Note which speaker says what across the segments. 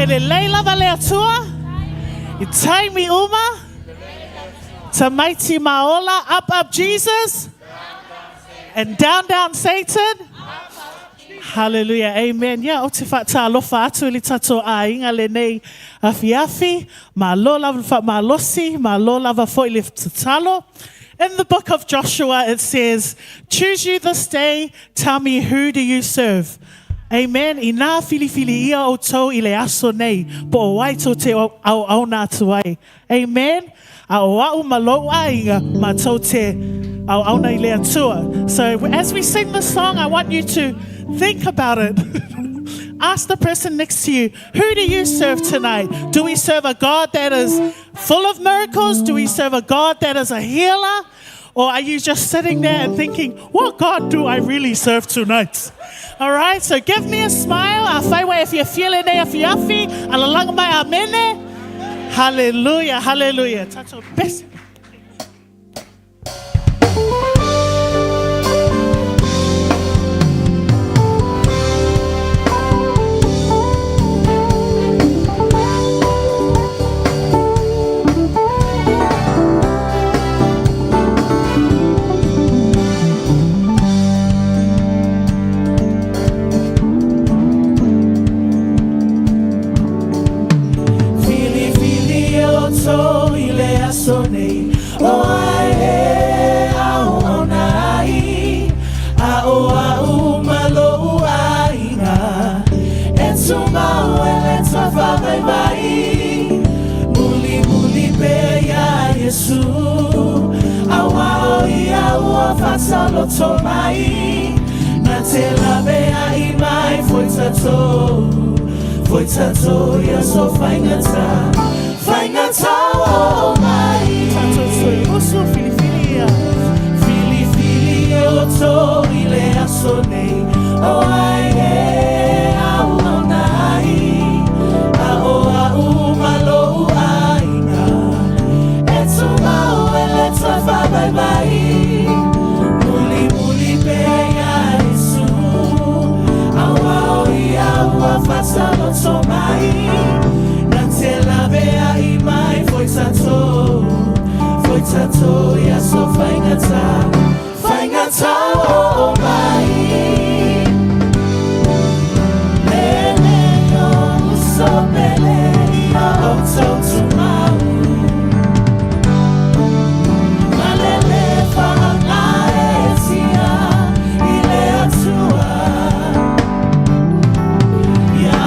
Speaker 1: le leila vale atua. Itai mi uma. Tamaiti maola. Up Jesus. And down Satan. Hallelujah. Amen. Yeah, o te whata alofa atu li tato a inga le nei afiafi. Ma lo lava ma losi. Ma lo lava fo ili tatalo. In the book of Joshua, it says, choose you this day, tell me who do you serve. Amen. I nā whiliwhili ia o tau I le aso nei, po o wai tō te au nā tuai. Amen. A o au malou ainga, ma tō te au nei le atua. So as we sing this song, I want you to think about it. Ask the person next to you, who do you serve tonight? Do we serve a God that is full of miracles? Do we serve a God that is a healer? Or are you just sitting there and thinking, what God do I really serve tonight? All right, so give me a smile. Awhaiwa if you're feeling it, if you're afi, alalanga mai amene. Hallelujah, hallelujah. Tato best.
Speaker 2: Foi tato ya so faingata oh my
Speaker 1: Tato soi usu filifilia.
Speaker 2: Fili o to ile asone oh ai e au nai a o malo ainga etsu mau ele tafa bye bye muli pe ya isu awa ia wa fasalo so mai natela bea I mai foi tato ya so faingata oh mai lele yo so bele ya o to mau malele fa na esia ile atua ya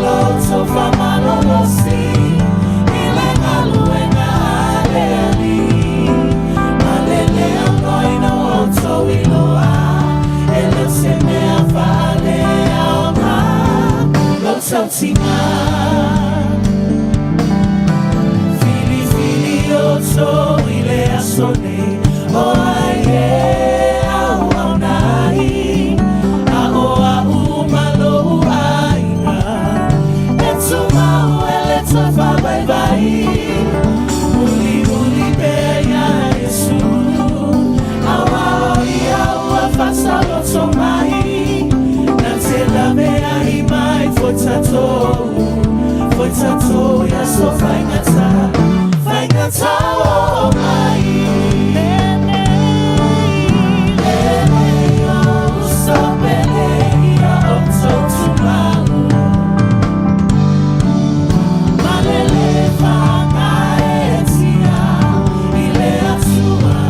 Speaker 2: lo so fa malo si ile aluena aleli malele no to iloa ele se me afale ama lo sautina fili o to ile asone oh ai au nai a malo ainga etsu mau ele tafa bye bye muli pe ya Yesu awa ia wa fasalo so mai natela mea I mai foi tato ya so faingata oh mai lele yo so bele ia o to mau malele fa na etia ile atua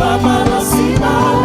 Speaker 2: Fama,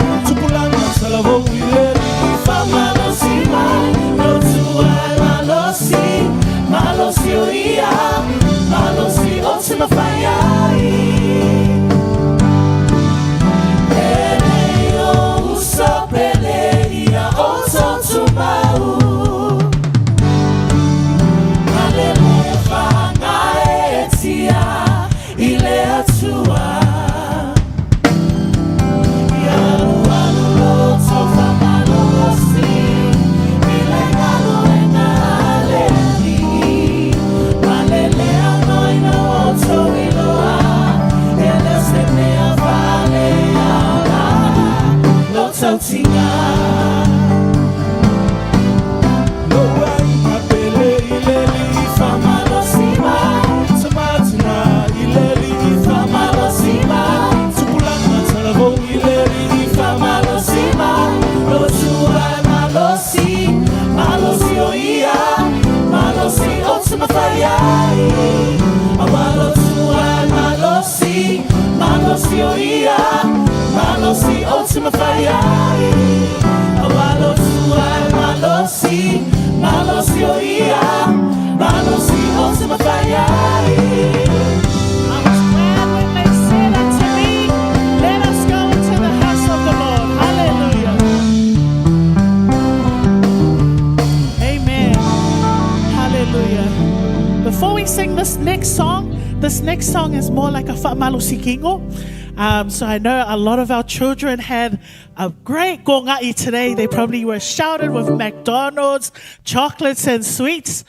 Speaker 2: ia, malosi ultima faiai. Awalo tuai malosi, malosi ia, malosi ultima faiai.
Speaker 1: I was glad when they said unto me, let us go into the house of the Lord. Hallelujah. Amen. Hallelujah. Before we sing this next song is more like a whaamalusi kingo. So I know a lot of our children had a great gongai today. They probably were shouted with McDonald's, chocolates and sweets.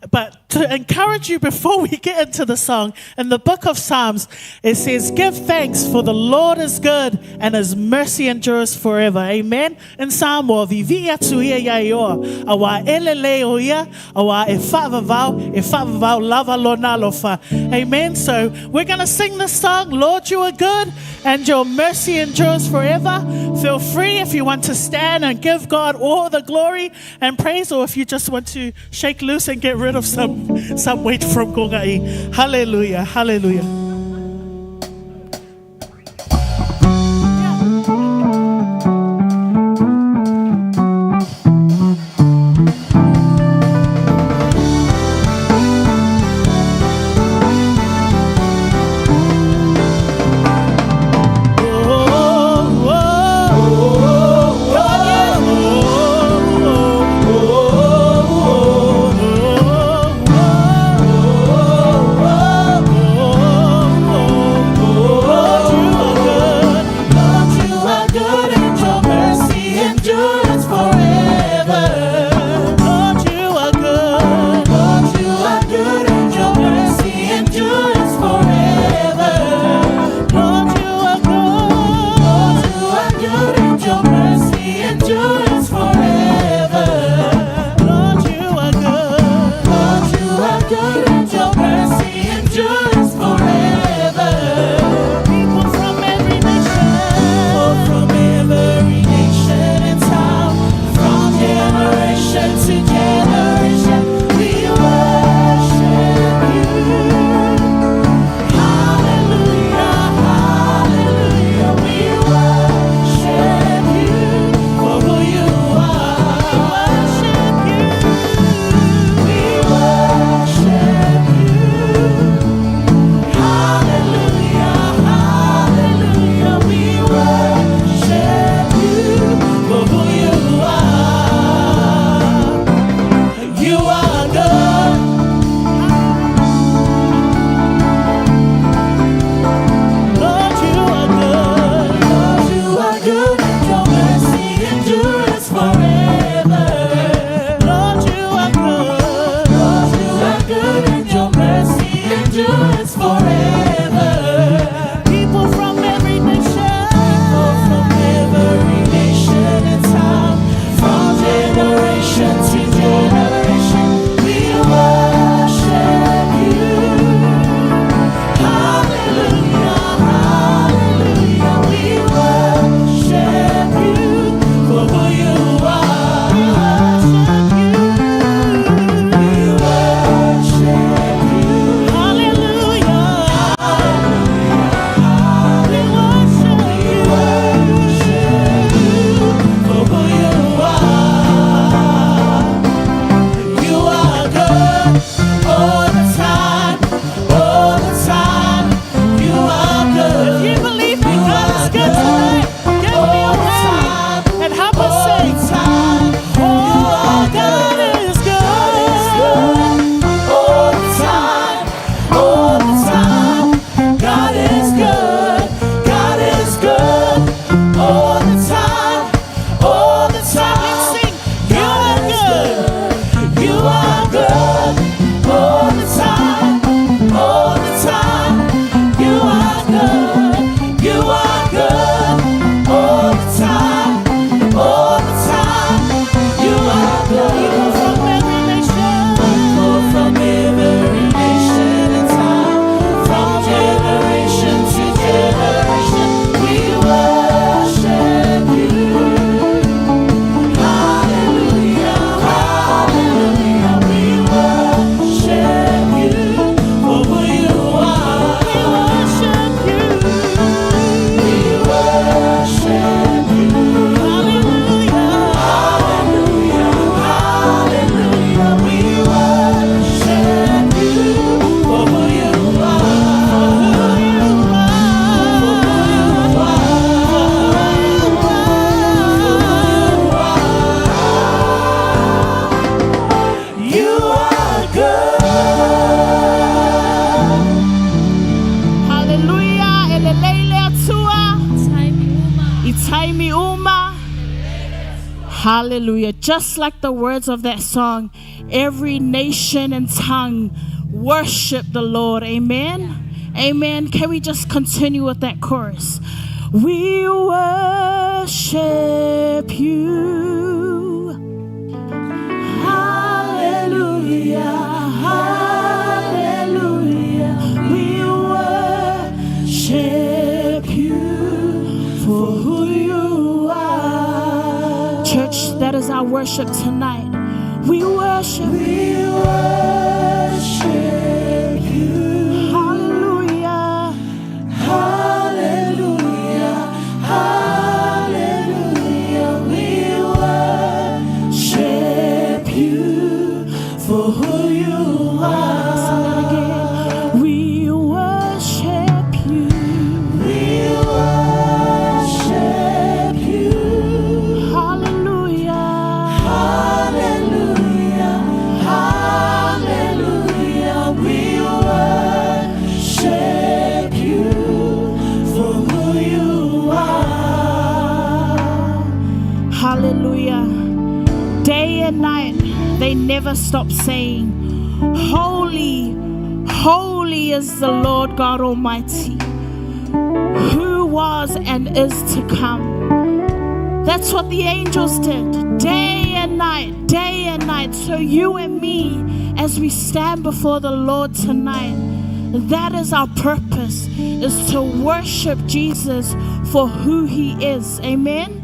Speaker 1: But to encourage you before we get into the song, in the book of Psalms, it says, give thanks for the Lord is good and his mercy endures forever. Amen. In Samoa, vivi atu ia ia ioa, awa elele o ia, awa e whaavavau, lava lona lofa. Amen. So we're going to sing this song, Lord, you are good and your mercy endures forever. Feel free if you want to stand and give God all the glory and praise, or if you just want to shake loose and get rid of some weight from gongai. Hallelujah, hallelujah.
Speaker 2: Oh
Speaker 3: Itaimi Uma. Hallelujah. Just like the words of that song, every nation and tongue worship the Lord. Amen. Amen. Can we just continue with that chorus? We worship you. Hallelujah. Hallelujah. We worship you for who you are. Church, that is our worship tonight. We worship you. We worship you. Hallelujah. Hallelujah. Hallelujah. We worship you for who you are. Sing that again. We worship you. We worship you. Hallelujah. Hallelujah. Hallelujah. We worship you for who you are. Hallelujah. Day and night, they never stop saying, Holy, holy is the Lord God Almighty, who was and is to come. That's what the angels did, day and night, day and night. So you and me, as we stand before the Lord tonight, that is our purpose, is to worship Jesus for who he is. Amen.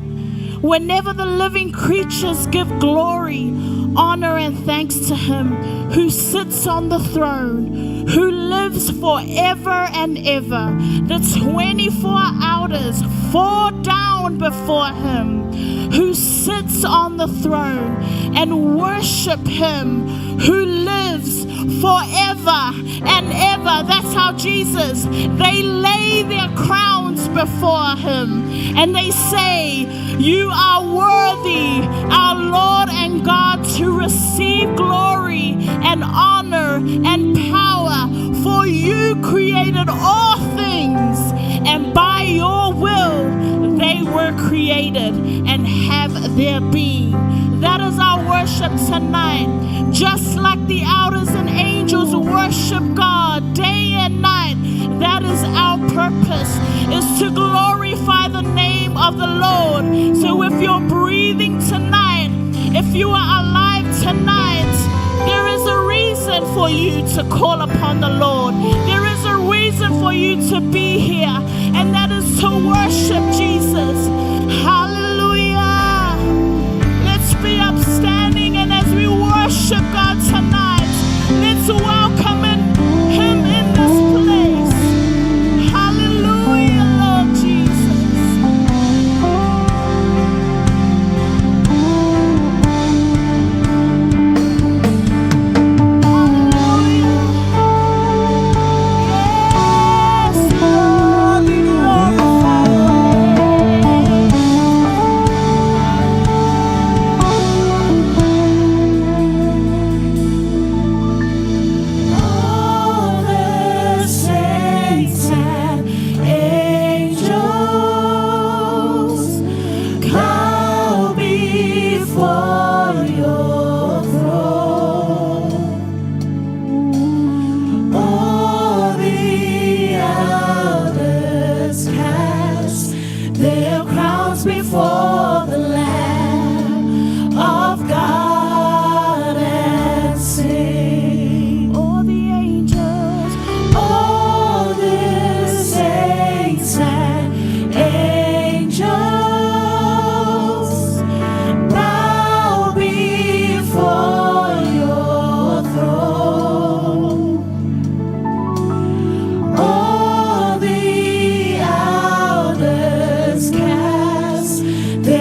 Speaker 3: Whenever the living creatures give glory, honor, and thanks to him who sits on the throne, who lives forever and ever, the 24 elders fall down before him who sits on the throne and worship him who lives forever and ever. That's how Jesus, they lay their crowns before him and they say, you are worthy, our Lord and God, to receive glory and honor and power, for you created all things, and by your will they were created and have their being. That is our worship tonight. Just like the elders and angels worship God day and night, that is our purpose, is to glorify the name of the Lord. So if you're breathing tonight, if you are alive tonight, there is a reason for you to call upon the Lord. There is a reason for you to be here, and that is to worship Jesus. Hallelujah. Let's be upstanding, and as we worship God tonight, let's welcome him in this place. Hallelujah, Lord Jesus. Hallelujah. Yes, Lord, we glorify your name. All the saints and angels bow before your throne. All the elders cast their crowns before the Lamb of God and sing. All the angels, all the saints and angels bow before your throne. All the elders cast their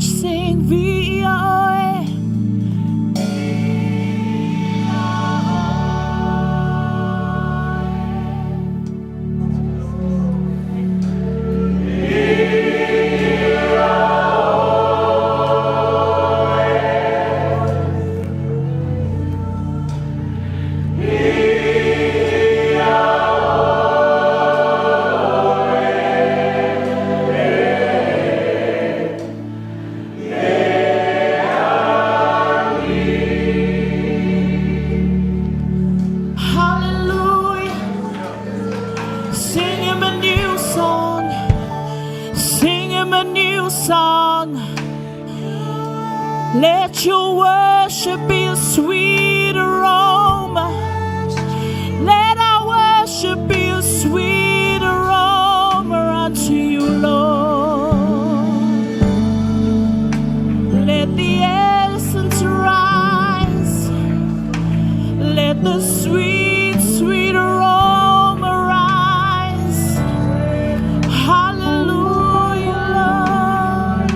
Speaker 3: Sing VOA. Hallelujah. Sing him a new song. Sing him a new song. Let your worship be a sweet aroma. Let our worship be a sweet aroma unto you, Lord. Let the essence rise. Let the sweet, sweet aroma rise. Hallelujah, Lord.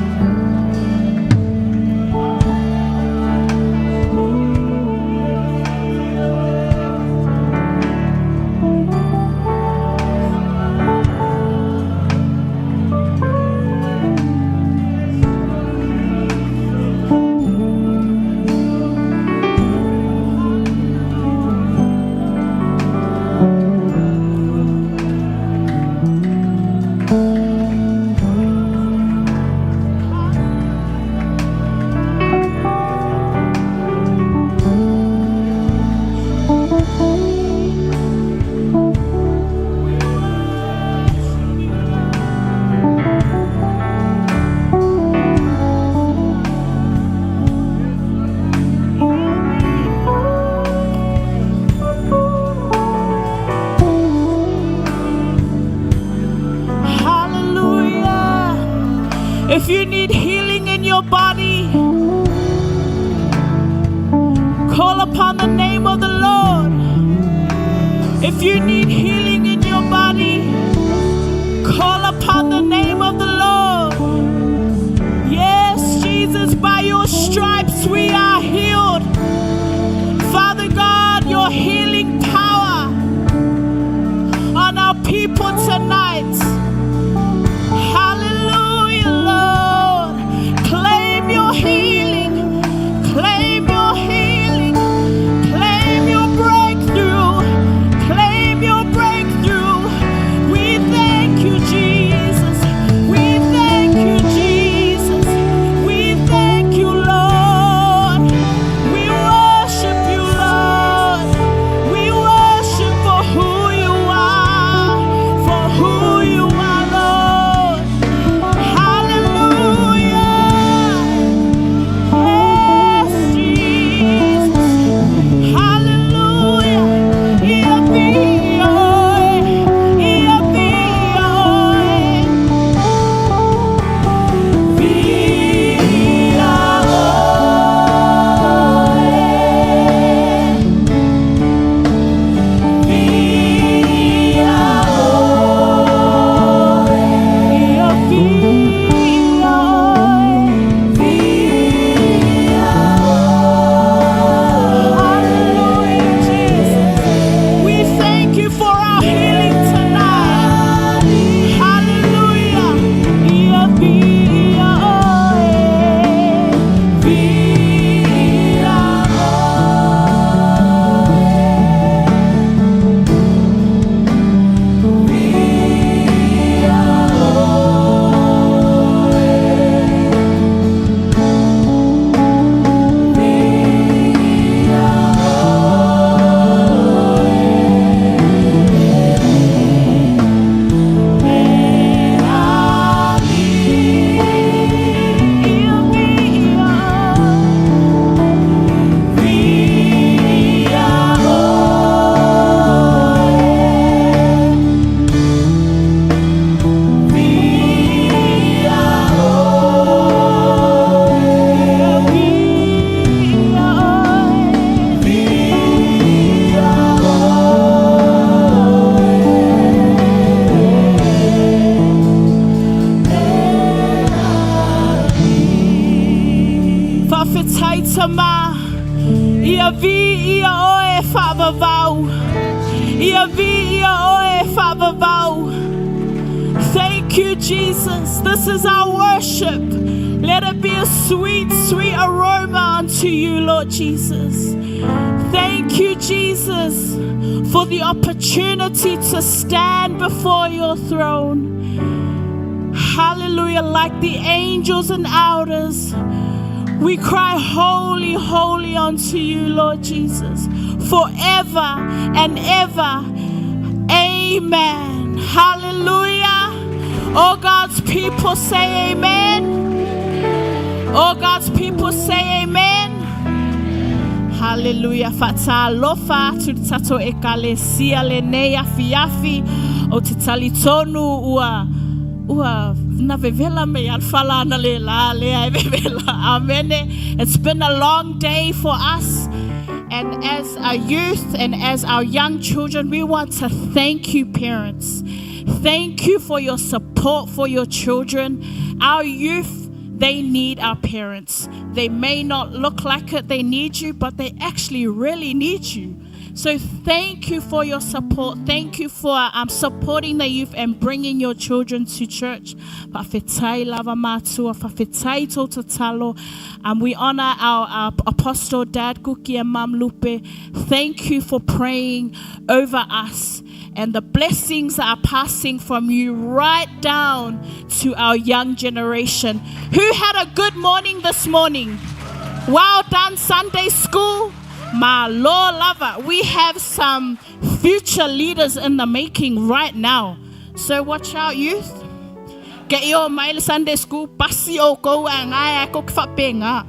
Speaker 3: Hallelujah. If you need healing in your body, call upon the name of the Lord. If you need healing in your body, call upon the name of the Lord. Yes, Jesus, by your stripes we are healed. Father God, your healing power on our people tonight. Hallelujah, Lord. Claim your healing. Claim your healing. Claim your breakthrough. Claim your breakthrough. We thank you, Jesus. Ia vi ia oe whaavavau. Ia vi ia oe whaavavau. Thank you, Jesus. This is our worship. Let it be a sweet, sweet aroma unto you, Lord Jesus. Thank you, Jesus, for the opportunity to stand before your throne. Hallelujah. Like the angels and elders, we cry, holy, holy unto you, Lord Jesus, forever and ever. Amen. Hallelujah. All God's people say amen. All God's people say amen. Hallelujah. Fatalofa tu tato ekalesia lenea fiafi o titali tonu ua na vevela me alfala na le la le vevela. Amen. It's been a long day for us, and as our youth and as our young children, we want to thank you, parents. Thank you for your support for your children. Our youth, they need our parents. They may not look like it, they need you, but they actually really need you. So thank you for your support. Thank you for supporting the youth and bringing your children to church. We honor our apostle dad, Kuki, and Mom Lupe. Thank you for praying over us, and the blessings are passing from you right down to our young generation. Who had a good morning this morning? Well done, Sunday school. My Lord lover, we have some future leaders in the making right now. So watch out, youth. Get your mail Sunday school. Pasi o ko angaya ko kfapenga.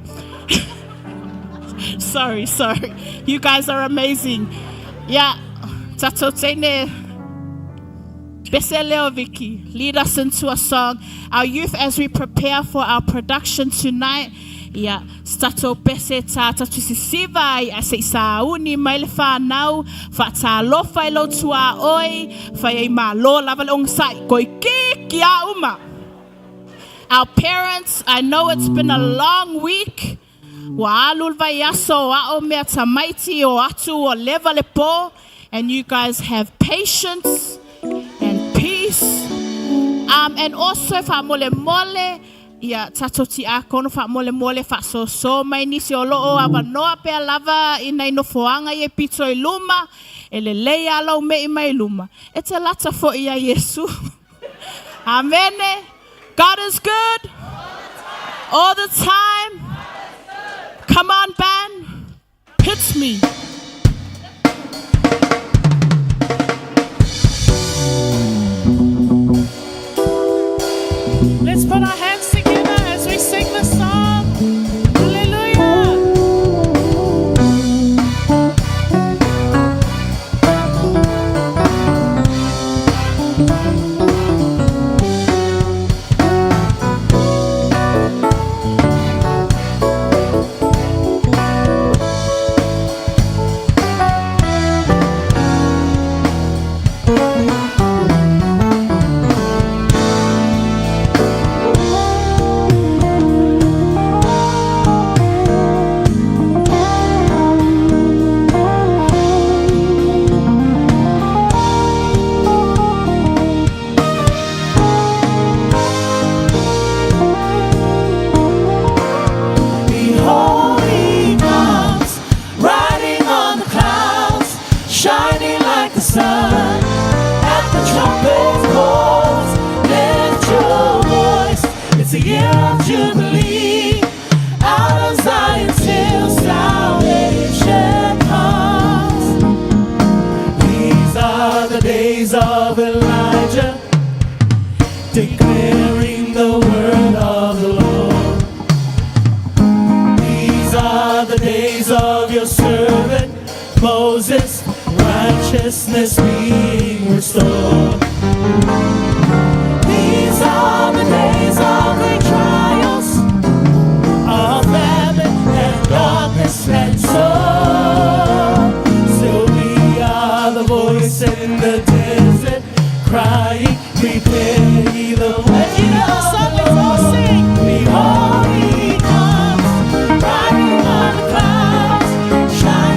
Speaker 3: Sorry. You guys are amazing. Yeah. Tato tene. Beseleo Vicky, lead us into a song. Our youth, as we prepare for our production tonight. Yeah, stato pese tata tusisiva ya se sauni mailfa now fata lo failo tua oi fa ma lo lavalong sai koi kia uma. Our parents, I know it's been a long week. Wa alul vayaso wa o mea tamaiti o atu o leva lepo, and you guys have patience and peace. And also fa mole mole. Ya tatoti akono fa mole fa so mai nisi o loo ava noa pe lava ina ino foanga ye pito i luma ele leia alo me i mai luma. It's a lata fo ia Yesu. Amen. God is good all the time. Come on, band. Hits me.
Speaker 1: Let's put our hands together as we sing the song. Hallelujah. It's a year of Jubilee, out of Zion till salvation comes. These are the days of Elijah, declaring the word of the Lord. These are the days of your servant Moses, righteousness being restored. These are the days of great trials, of famine and darkness and sorrow. So we are the voice in the desert, crying, prepare ye the way of the Lord. Behold, he comes, riding on the clouds, shining.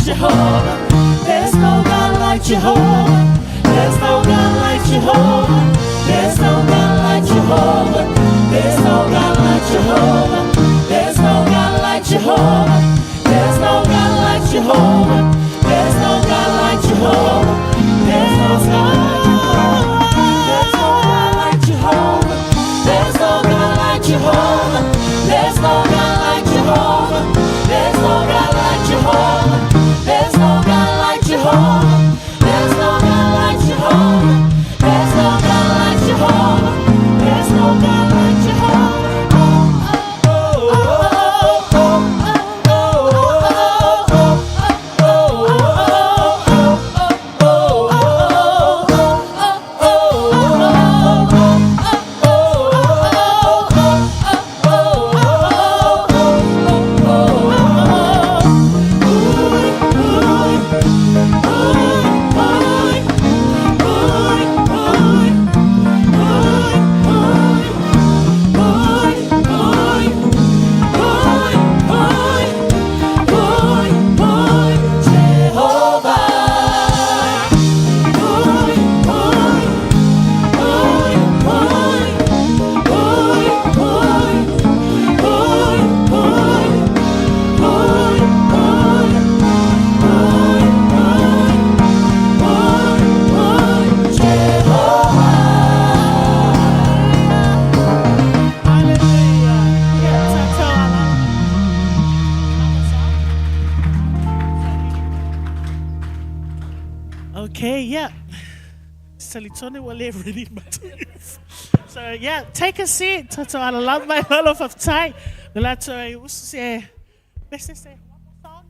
Speaker 2: Jehovah. There's no God like Jehovah. There's no God like Jehovah. There's no God like Jehovah. There's no God like Jehovah. There's no God like Jehovah. There's no God like Jehovah. There's no God like Jehovah. There's no God like Jehovah. There's no God like Jehovah. There's no God like Jehovah. There's no God like Jehovah. There's no God like Jehovah. There's no God like Jehovah. There's no God like Jehovah. There's no God like Jehovah.
Speaker 1: Okay, yeah. Salitone wale really matters. So yeah, take a seat. Tato ala love my love of time. Gelato say best say one more song.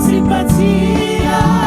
Speaker 2: Simpatia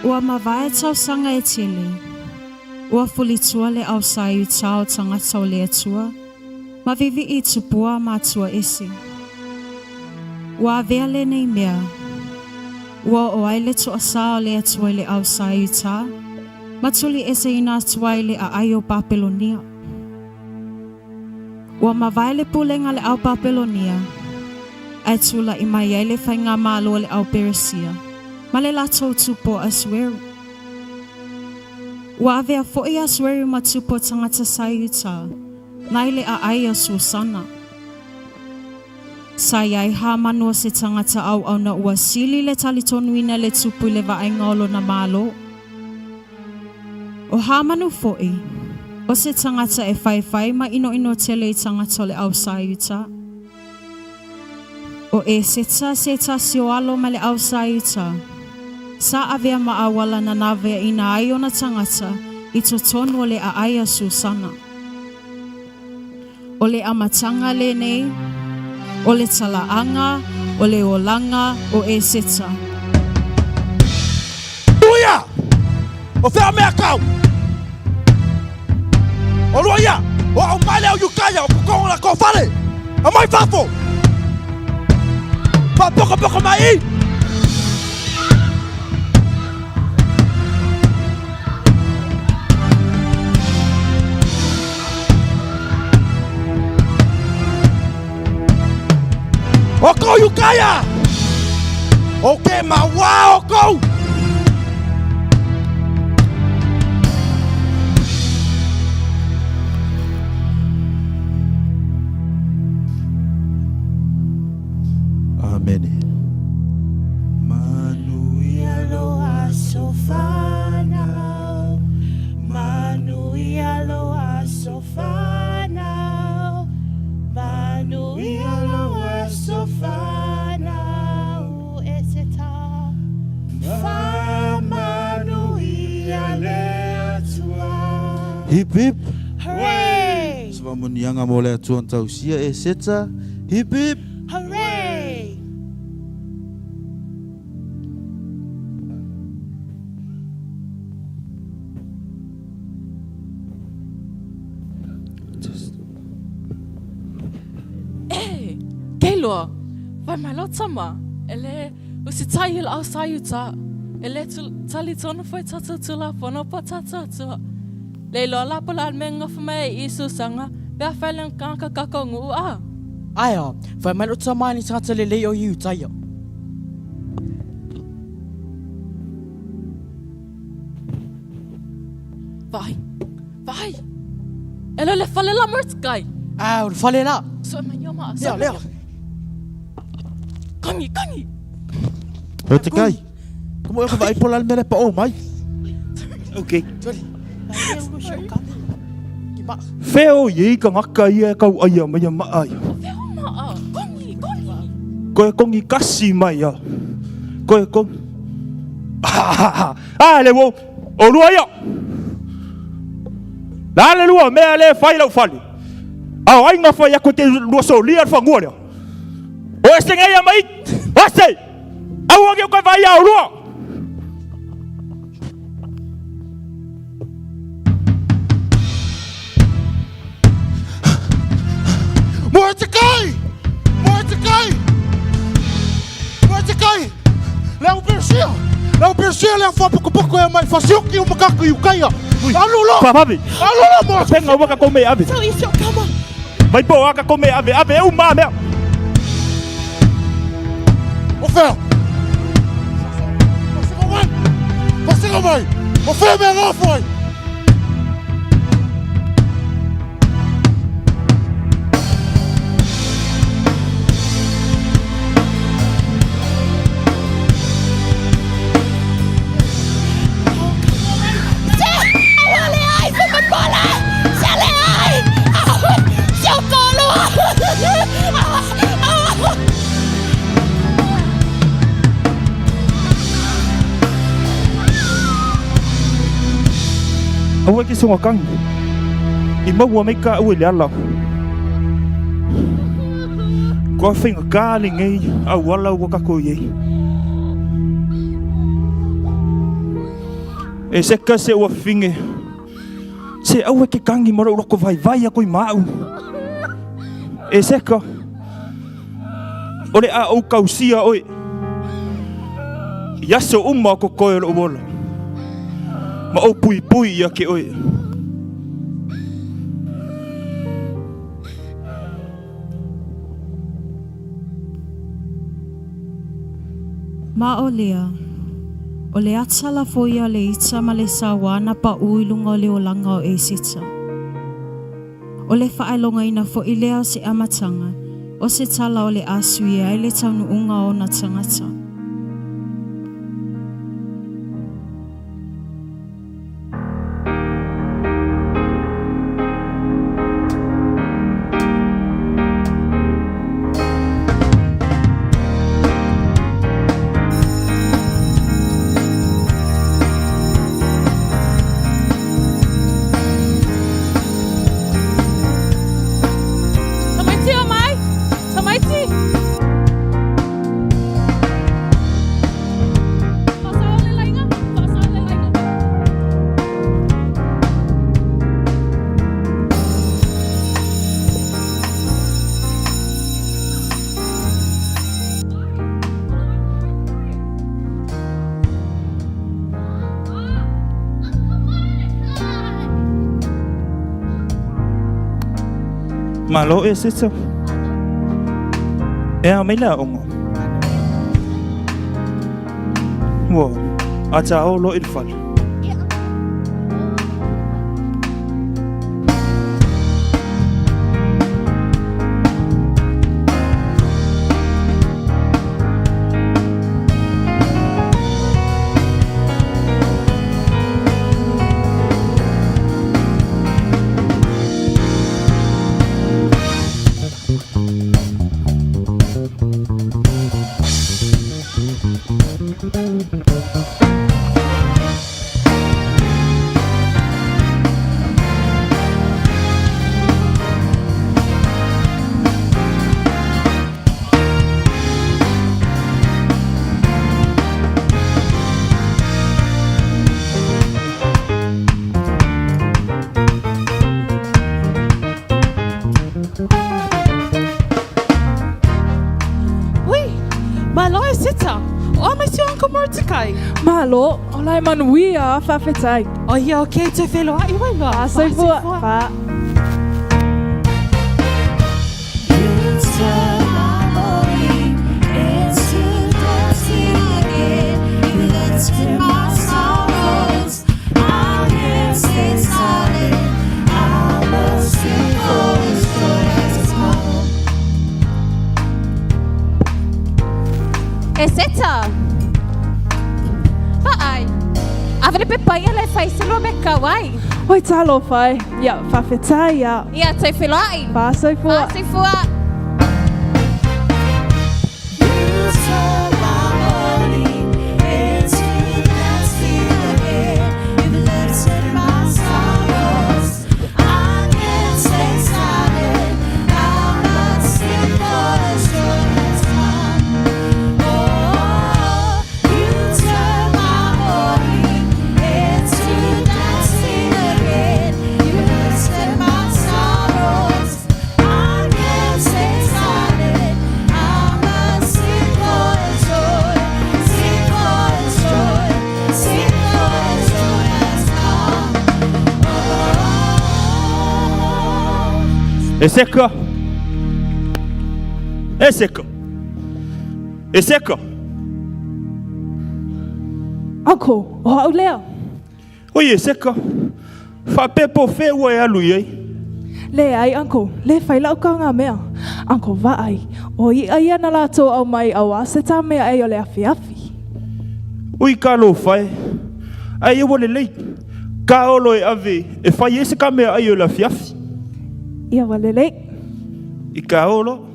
Speaker 3: Ua mawai tau sanga e tele. Ua fulitua le au sayu tau tangata o le atua. Mavivi I tupua matua ese. Ua avea le nei mea. Ua o aile to asa o le atua le au sayu ta. Matuli ese ina atua le a ayo Babilonia. Ua mawai le pulenga le au Babilonia. Ai tula I mai ai le whainga malo le au Beresia. Ma le lato tupo Asweru. Ua avea fo'i Asweru ma tupo tangata sayu ta. Nai le a aia Susana. Sai ai ha manua se tangata au na ua sili le talitonuina le tupu le vaenga olo na malo. O ha manu fo'i. O se tangata e whai ma ino tele I tangata le au sayuta. O e seta sio alo ma le au sayuta. Sa avea maawala na navea ina ai ona tangata I totonu o le a aia Susana. O le amatanga le nei, o le talaanga, o le olanga, o e seta.
Speaker 4: Luia! O whea mea kau! O luia! O au maile au yukaya o pukongo la ko whare! A mai whafo! Pa poko mai! O kou yukaya! O ke mawa o kou! Amen.
Speaker 2: Manuia loa sofana, manuia loa sofana, manuia loa sofana, eseta, fa manuia le atua.
Speaker 4: Hip hip.
Speaker 2: Hooray!
Speaker 4: Sa munianga mo le atuan tausia e seta. Hip hip.
Speaker 2: Hooray!
Speaker 5: Keilua, vai mai lo tama. Ele usi tai il au sayuta. Ele tali tonu foi tata tula fono pa tata tua. Le lo la pala menga fme isu sanga. Be felen kanka kakongu a.
Speaker 6: Aia, vai mai lo tama ni tata le leo yu taia.
Speaker 5: Vai. Ele le fale la mertskai.
Speaker 6: Ah, o fale la.
Speaker 5: So manyoma.
Speaker 6: Leo.
Speaker 5: Kangi.
Speaker 4: O te kai. Como eu vai pola mele pa o mai.
Speaker 6: Okay.
Speaker 7: Feo ye ka ngaka ia kau aia mai mai.
Speaker 5: Maa. Kangi.
Speaker 7: Koe kongi kasi mai ya. Koe kong. Le wo. O lua ia. La le lua me le fai lau fali. Au ai nga fai ako te lua so lia fa ngua lea. O e senga ia mai. Ase. Au ake koe vai au lua.
Speaker 4: Mordecai! Leo Persia leo fa pouco é mais fácil que o macaco e o caia. Alô,
Speaker 7: Papabi.
Speaker 4: alô,
Speaker 7: Penga waka kome ave.
Speaker 2: So is your kama.
Speaker 7: Vai po waka kome ave. Ave e uma mea.
Speaker 4: O fel. Você não vai. O fel me não foi.
Speaker 7: Awa ki songa kang. I maua mai ka ue le ala. Kua whinga kāli ngai au wala waka ko iei. E seka se ua finge. Se au e ke kangi mara uroko vai vai a koi mau. E seka. Ore a au kausia oi. Yaso umma ko koe lo wola. Ma o pui pui ia ke oi.
Speaker 3: Ma o lea, o le atala foia le ita ma le sawana pa uilunga o le olanga o e sita. O le whaelonga ina fo i lea se amatanga, o se tala o le asuia e le taunu unga o na tangata.
Speaker 7: Malo e sita. E a mila ongo. Wo, ata o lo irfal.
Speaker 1: Malo e sita. O mai si Uncle Mordecai.
Speaker 5: Malo, o lai manuia whawhetai.
Speaker 1: O ia o kei te whelo ai wai loa.
Speaker 5: A sai fua. Pa.
Speaker 8: E seta. Paai. Avere pe paia le fai se lo me kawai.
Speaker 5: Oi talo fai. Ia whawhetai ia.
Speaker 8: Ia te whelai.
Speaker 5: Pa sai fua.
Speaker 8: Pa sai fua.
Speaker 7: E seka. E seka. E seka.
Speaker 5: Uncle, o au lea.
Speaker 7: Oi e seka. Whapepo whe ua e alu iei.
Speaker 5: Le ai, uncle. Le whai lau ka ngā mea. Uncle, va ai. O i ai ana lātou au mai au a se tā mea ai o le awhi awhi.
Speaker 7: Ui ka lo whai. Ai e wale lei. Ka olo e ave. E whai e se ka mea ai o le fiafi.
Speaker 5: Ia wale lei.
Speaker 7: I ka olo.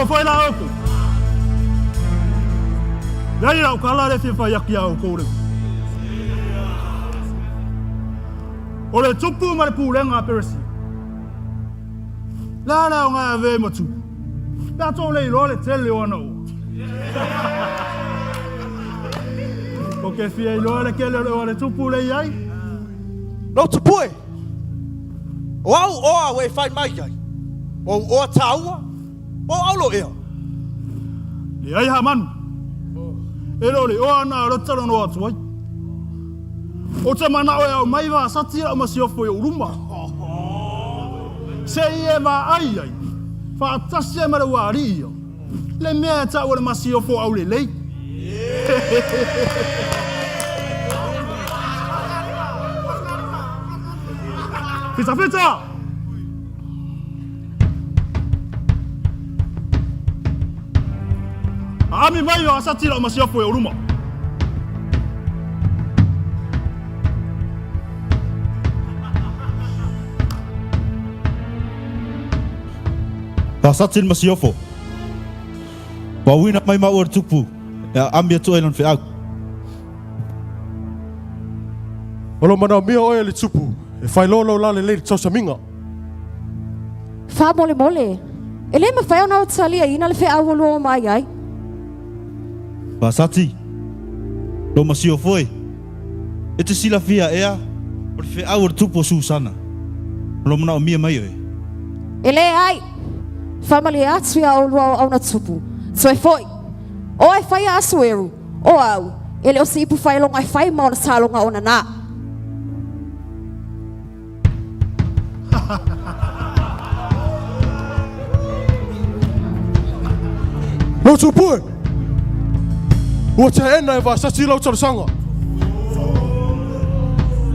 Speaker 7: Ko foi la oku. Dai la kala le fifa yaki au kore. Ole tupu ma le pulenga persi. La nga ve motu. Da to le lo le tele ona o. Porque fie lo le kele le tupu le yai.
Speaker 4: Lo tupu e. O au oa we fai mai ai. O taua. O au lo ea.
Speaker 7: Le ai ha manu. Ero le oa na rotaro no atu ai. O te mana o au mai wa satira o masiofo e uruma. Se ie ma ai ai. Fa tasi e mara wari ia. Le mea ta o le masiofo au le lei. Fita fita! Ami mai wa satira o masiofo e uruma.
Speaker 9: Pasatin masiofo. Pawina mai maur tupu. Ya ambia tu elan fe au.
Speaker 4: Olo mana mia oe le tupu. E fai lolo la le le tau saminga.
Speaker 8: Fa mole mole. Ele ma fai ona o tsalia ina le fe au lo mai ai.
Speaker 9: Pasati. Lo masiofo e. E te sila fia ea. O le fe au tupu Susana. Lo mana o mia mai oe.
Speaker 8: Ele ai. Fa male atu ia o lo au na tupu. So e foi. O e fai asu eru. O au. Ele o sipu fai longa e fai ma ona salonga ona na.
Speaker 4: Lo tupu e. Ua te ena e wa sasi lau tarasanga.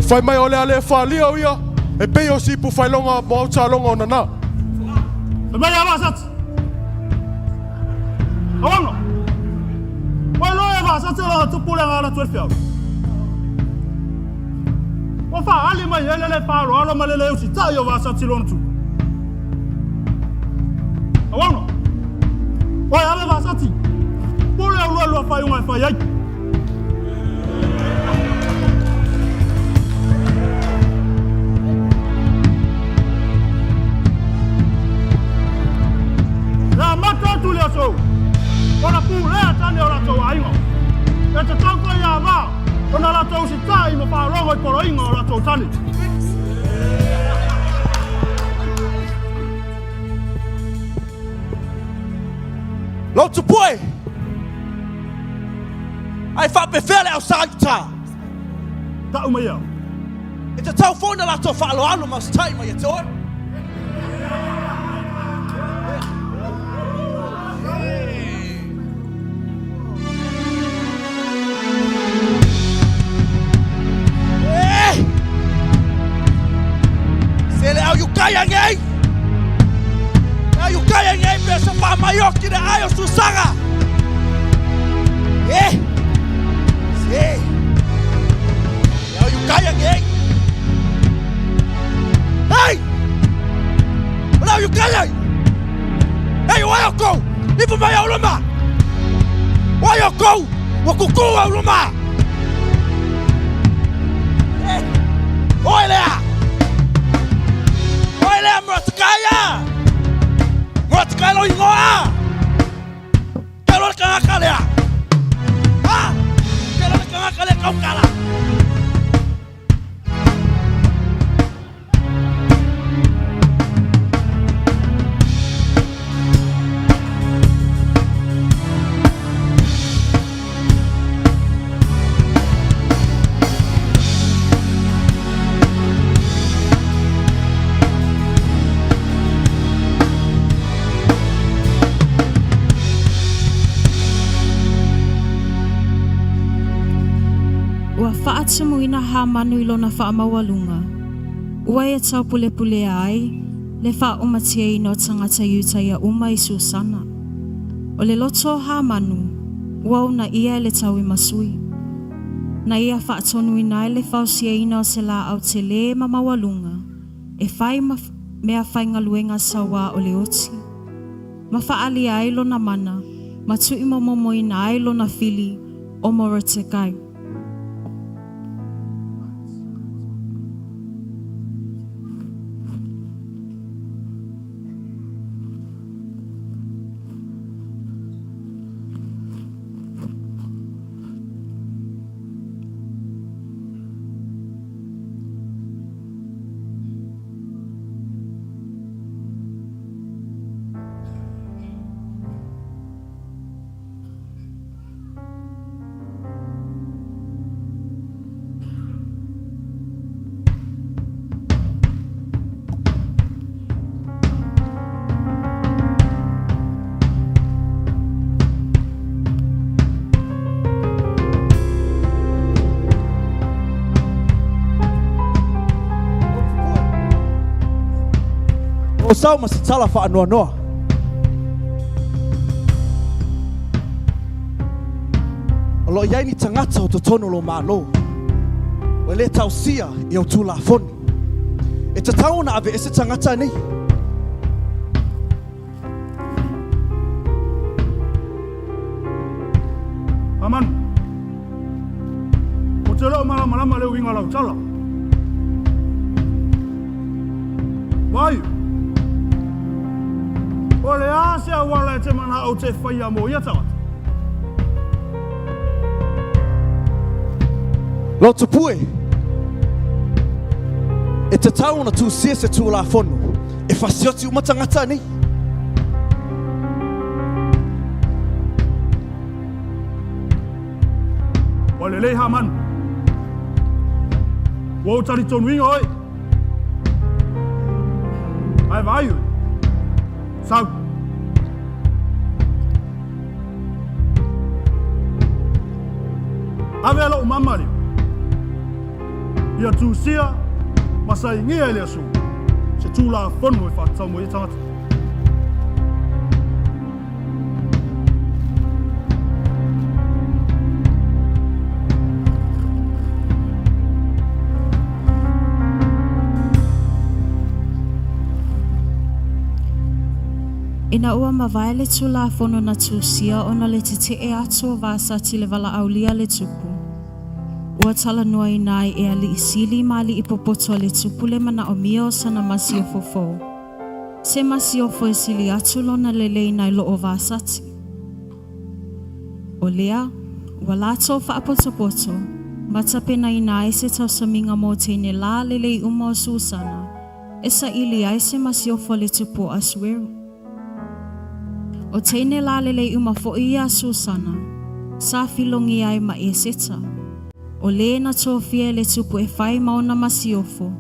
Speaker 4: Fai mai ole ale fa lia o ia. E pei o sipu fai longa mo au talonga ona na.
Speaker 7: Mai ava sat. Awanga. Wai lo e va satira tupu le ngala tu fiao. O fa ali mai ele le fa lo alo male le usi ta yo va satira tu. Awanga. Wai ave va sati. Pole lo fa yo fa yai. La mata tu le so. Ona pu le tane ora to aingo. E te tau ko ia va. Ona la tau si tai mo fa rongo I poro ingo ora to tane.
Speaker 4: Lo tupu e. Ai fa pe fele au sa ta.
Speaker 7: Ta uma ia.
Speaker 4: E te tau fona la to fa lo alo mas tai mai te oi. Sele au yukaya ngai. Au yukaya ngai pesa pa mayoki de ayo susanga. Se. Au yukaya ngai. Hey! Au yukaya. Hey, wayoko. Ipu mai au luma. Wayoko. Wakuku au luma. Oi lea. Ele mratkaya. Mratkalo ingoa. Kalo kangakale. Ah! Kalo kangakale kaukala.
Speaker 3: Faatsamuina ha manu ilona fa mawalunga. Ua e tau pule pule ai, le fa umatia ino tangata yuta ia uma I Susana. O le loto ha manu, ua una ia le tau I masui. Na ia faatonu ina le fausia ina o se la au te le ma mawalunga, e fai mea fai ngaluenga sawa o le oti. Mafaali ai lo na mana, matui momomoi na ai lo na fili o Morotekai.
Speaker 4: O sau masitala fa anoa noa. O lo iai ni tangata o totono lo malo. O le tausia i o tula foni. E te tauna ave ese tangata nei.
Speaker 7: Aman. O te leo malama leo inga lau tala. Vai. O le ase a wala e te mana au te whaia mo ia tawata.
Speaker 4: Lo te pue. E te tauna tu sia se tu la fonu. E fasioti uma tangata nei.
Speaker 7: O le leha manu. Wau tari tonu inga oi. Ai vai oi. Sau. Ave alo mamari. Ia tu sia masai ngia ele asu. Se tu la fonu e whatau mo i tangata.
Speaker 3: Ina ua mawai le tula fono na tusia ona le te e ato vasati le wala aulia le tupu. Ua tala noa inai e ali isili mali ipopoto le tupu le mana o mio sana masio fofo. Se masio fo e sili atu lona le inai lo o vasati. O lea, ua lato fa apotopoto, matapena inai se tau saminga mo teine la le uma o susana, esa ili ai se masio fo le tupu asueru. O teine la lele uma fo ia susana, sa filongi ai ma e seta. O le na tofia le tupu e whai mauna masiofo,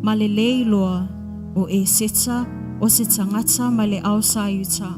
Speaker 3: ma le iloa o e seta o se tangata ma le au sa yuta.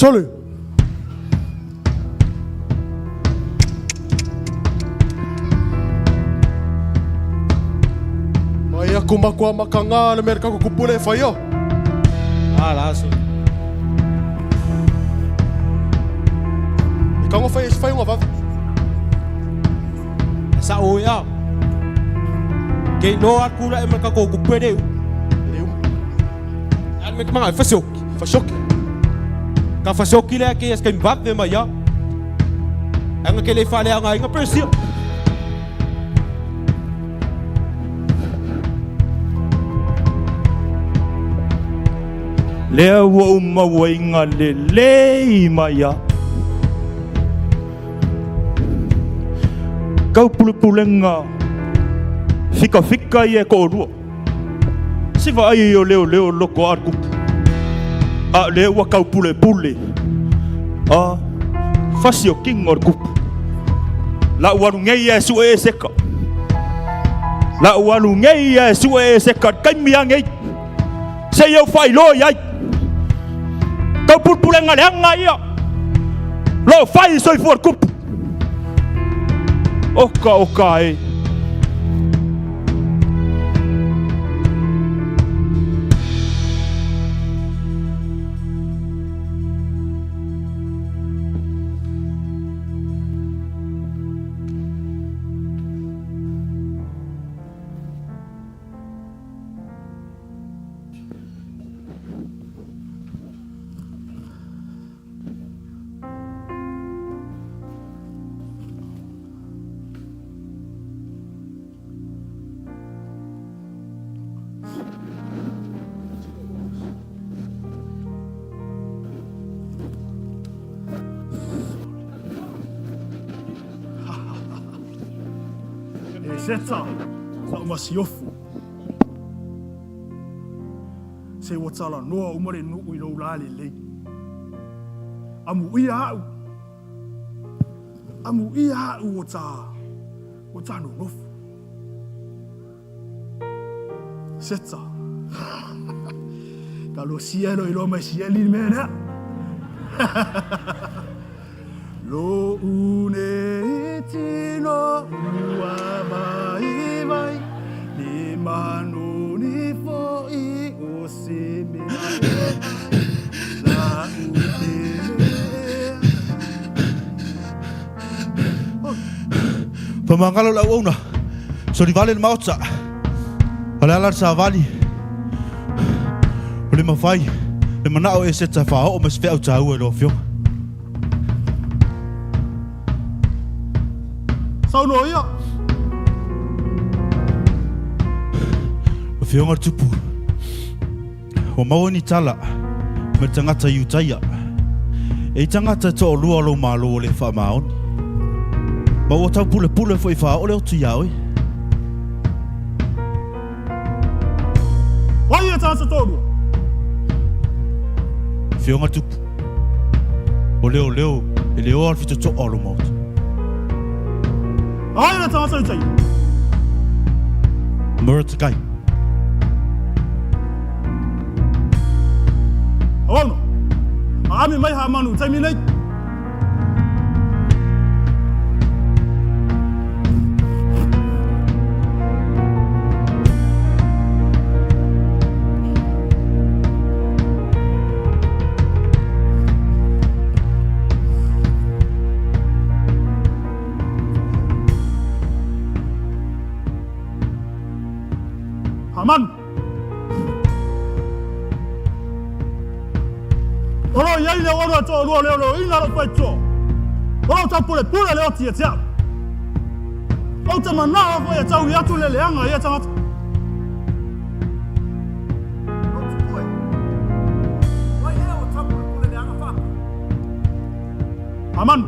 Speaker 4: Sole. Mai aku makua makanga le mereka ku kupule fayo.
Speaker 9: Laso.
Speaker 4: Kango fai fai ngova.
Speaker 9: Sa o ya. Ke no aku la mereka ko kupede. An me kama fasok.
Speaker 4: Fasok.
Speaker 9: Ka fasok ile ke es kan bab me ya. Ang ke le fale ang nga persi.
Speaker 7: Lea wa uma wainga le lei maya. Kau pulenga fika ia ko rua. Siva ai o leo loko arku. A le wa kau pule. A fasio king orku. La waru ngei e su e seka. La waru ngei e su e seka kai miangei. Se eu fai lo ia. Kau pulenga le anga ia. Lo fai soi for kup. Oka e.
Speaker 10: Seta, sa umasiofu. Se watala noa umare nuku ilo ulali lei. Amu ia hau wata no nofu. Seta. Kalau sielo ilo mai sieli mena. Lo une tino ua vai ni manu ni fo I o se me la
Speaker 9: Pamangalo la una. So di vale mautsa. Ala ala sa vali. Ole mafai. Le manao e seta fa o mas fe au tau e lo fio.
Speaker 10: Sauno ia.
Speaker 9: O whionga tupu. O mau ni tala. Me tangata iutaia. E tangata to o lua lo malo o le wha maoni. Ma o tau pule fo I wha o le o tu iau e.
Speaker 10: Wai e tasa tōrua.
Speaker 9: Whionga tupu. O leo. E leo al fito to o lo mauta.
Speaker 10: Ai na tasa I tai.
Speaker 9: Mura takai.
Speaker 10: Aono. Aami mai ha manu tai minei. Aman. Olo yai le oro to lo ina lo pa to. Olo ta pule le oti e tia. O ta mana o ya tau ya tu le anga ya ta. Aman.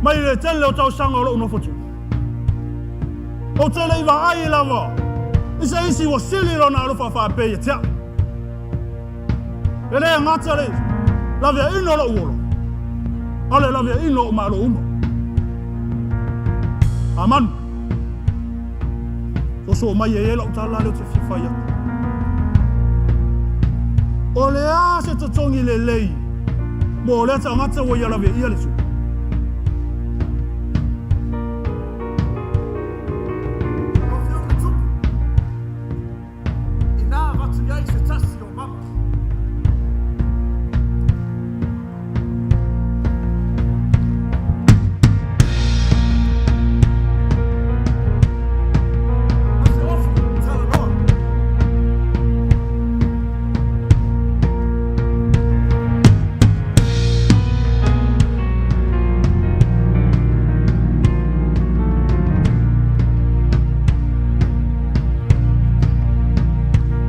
Speaker 10: Mai le tele o tau sanga o no fotu. O tele I va ai lava. Isa isi wa sili ro na ro fa pe ya tia. Ele ngata le. La via ino lo uolo. Ale la via ino ma lo umo. Aman. So mai e lo tala le te fifa ya. Ole a se te tongi le lei. Mo le tangata o ia lawe ia le su.
Speaker 4: Ina watu yai se tasi o mama. Ase ofu, tala noa.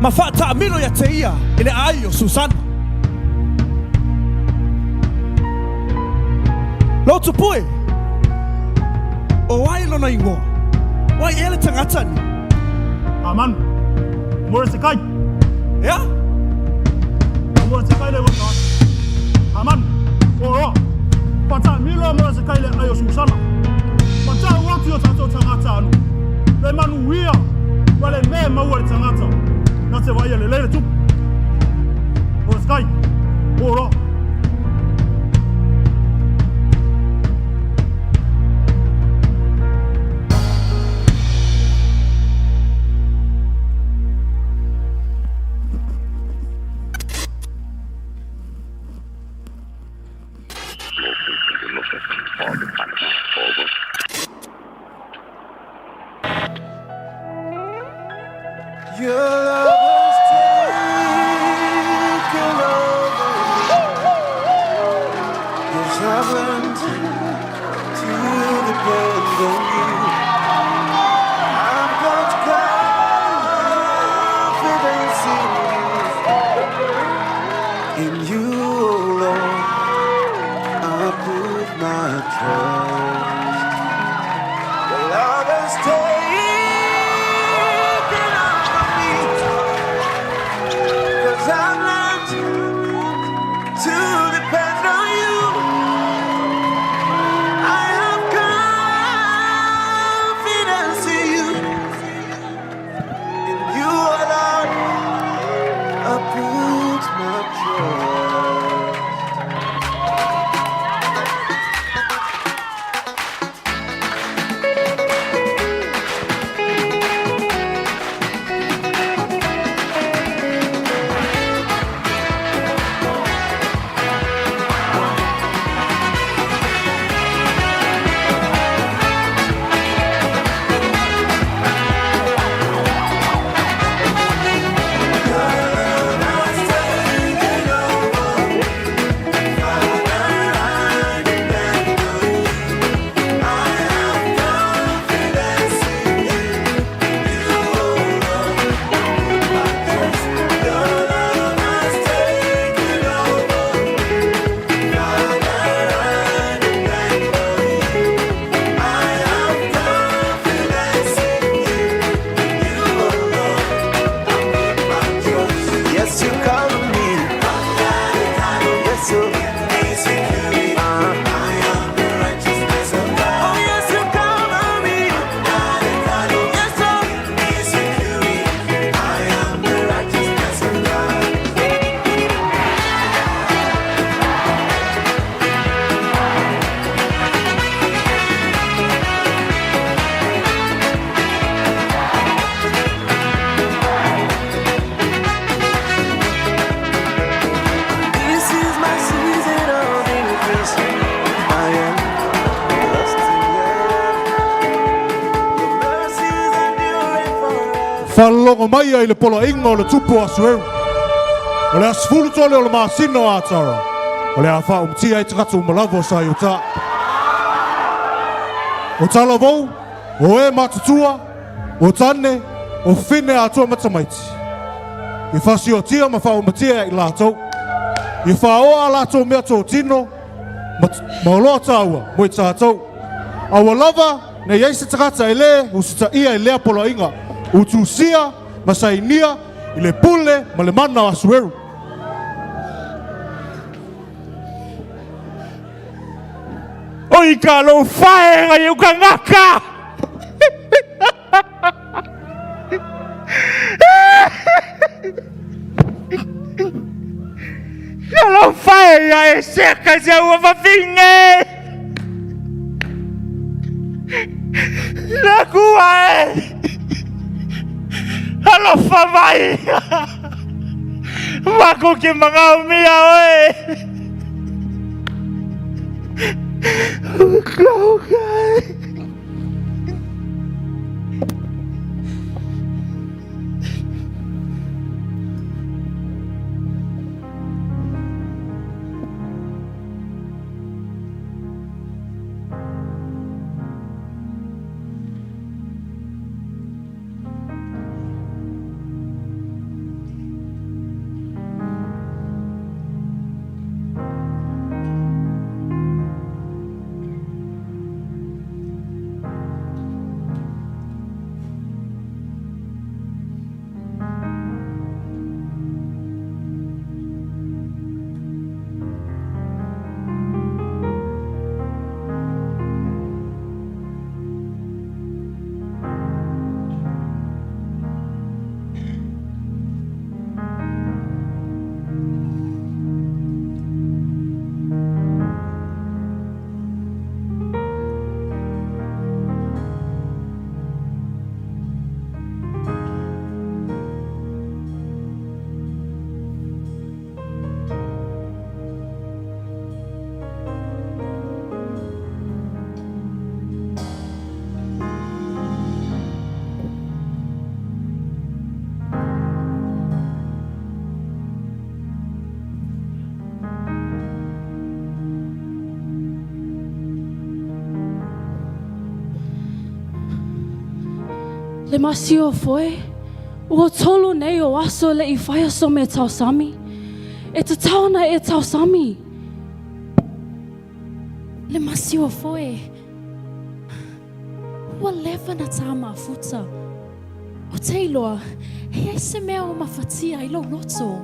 Speaker 4: Mafata milo ya teia ile ayo Susana. Lo tupue. O wai lo na ingo. Wai ele tangatani.
Speaker 10: Aman. Mo se kai.
Speaker 4: Ya?
Speaker 10: Mo se kai le wata. Aman. Oro. Pata milo mo se kai le ayo Susana. Pata watu yo tato tangata anu. Le manu wia. Wale me maua le tangata. Na te vai le leile tu. Mo se kai. Oro.
Speaker 2: Your love has taken over. Yes, I've learned to depend on you. I've got confidence in you, oh Lord. I put my trust. Your love has taken I've learned to depend on you. I have confidence in you. In you alone, I put my trust. Yes, you cover me. Yes, you. I am the righteousness of God. Oh, yes, you cover me. Yes, sir. I am the righteousness of God. This is my season of increase. I am lost in love. Your mercies endure forever.
Speaker 10: Whalongo mai ai le polo inga o le tupu a sueu. O le asfulu tole o le maasino a atara. O le awha umtia i takatu umalawo sa i uta. O tala vau, o e matutua, o tane, o fine atua matamaiti. I whasi o tia ma whao matia i lātou. I whaoa lātou mea tō tino, ma loa tāua, mo i tātou. Awa lava, ne iaisa takata i le, usita ia i lea polo inga. Utusia, masainia, i le pule, ma le mana a sueru.
Speaker 7: Oi ka lo whaenga i uka ngaka! Ka lo whaenga Ia e seka se ua whawhinge. Nā kua e. Alofa mai. Wako ke mga umia oe. Kau kai.
Speaker 5: Le masio foi. Ua tolu nei o aso le I whaia so me tau sami. E te tauna e tau sami. Le masio foi. Ua lewa na tā mafuta. O te iloa, he ai se mea o mawhatia I lo loto.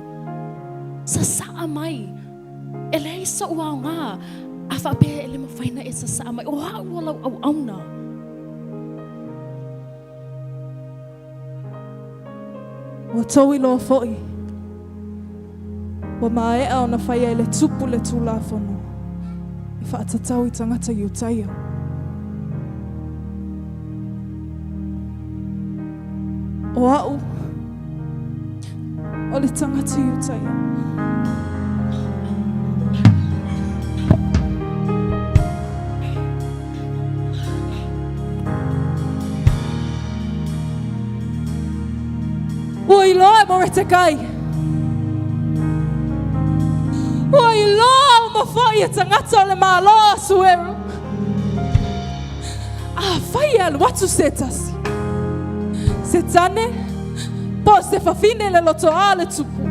Speaker 5: Sa saa mai. E le ai sa ua o ngā. A whape e le mawhaina e sa saa mai. O hau walau au auna.
Speaker 3: Wa tau ilo foi. Wa mae au na whaia le tupu le tula whanu. E whaatatau I tangata I utaia. O au. O le tangata I utaia. Ua iloa e more te kai. Ua iloa o mawhai e tangata o le māloa sueru. A whai alu watu se tasi. Se tane, po se whawhine le loto a le tupu.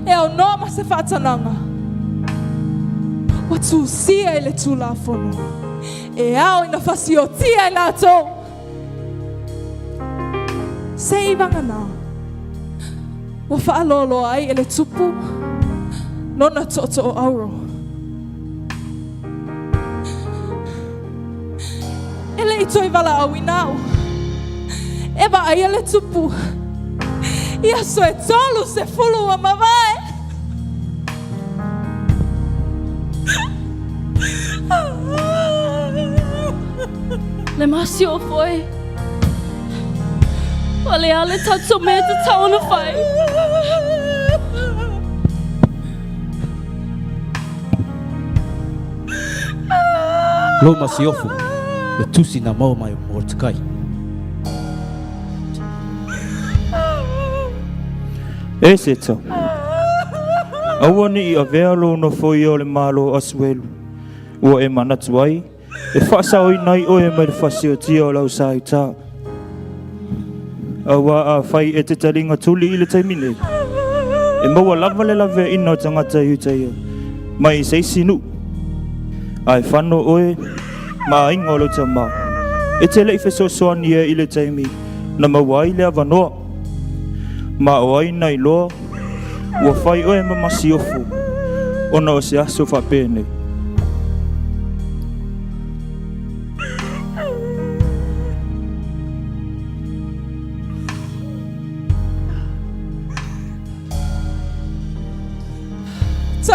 Speaker 3: E au noma se whaatananga. Watu sia e le tula whono. E au ina whasi o tia e nātou. Se I wangana. Wa whaalolo ai e le tupu. Nona toto o auro. E le ito I wala au inau. E wa ai e le tupu. Ia so e tolu se fulu a mawai.
Speaker 5: Le masio foi. Wa le ale tatu me te tauna whai.
Speaker 6: Lo masiofu, le tusi na mau mai o Mordecai.
Speaker 7: E se tau. Aua ni I a vealo no foi o le malo asuelu. Ua e manatu ai. E whaasao I nai o e mai le whasio tia o lau sai tā. Aua a whai e te taringa tuli I le taimine. E maua lava le lave ina o tangata I utaia. Mai I seisinu. Ai whano oe, ma inga o lau tamau. E te lei whesosoani e I le taimi. Na mawai le avanoa. Ma o ai nei loa. Ua whai oe ma masiofu. Ona o se aso whapene.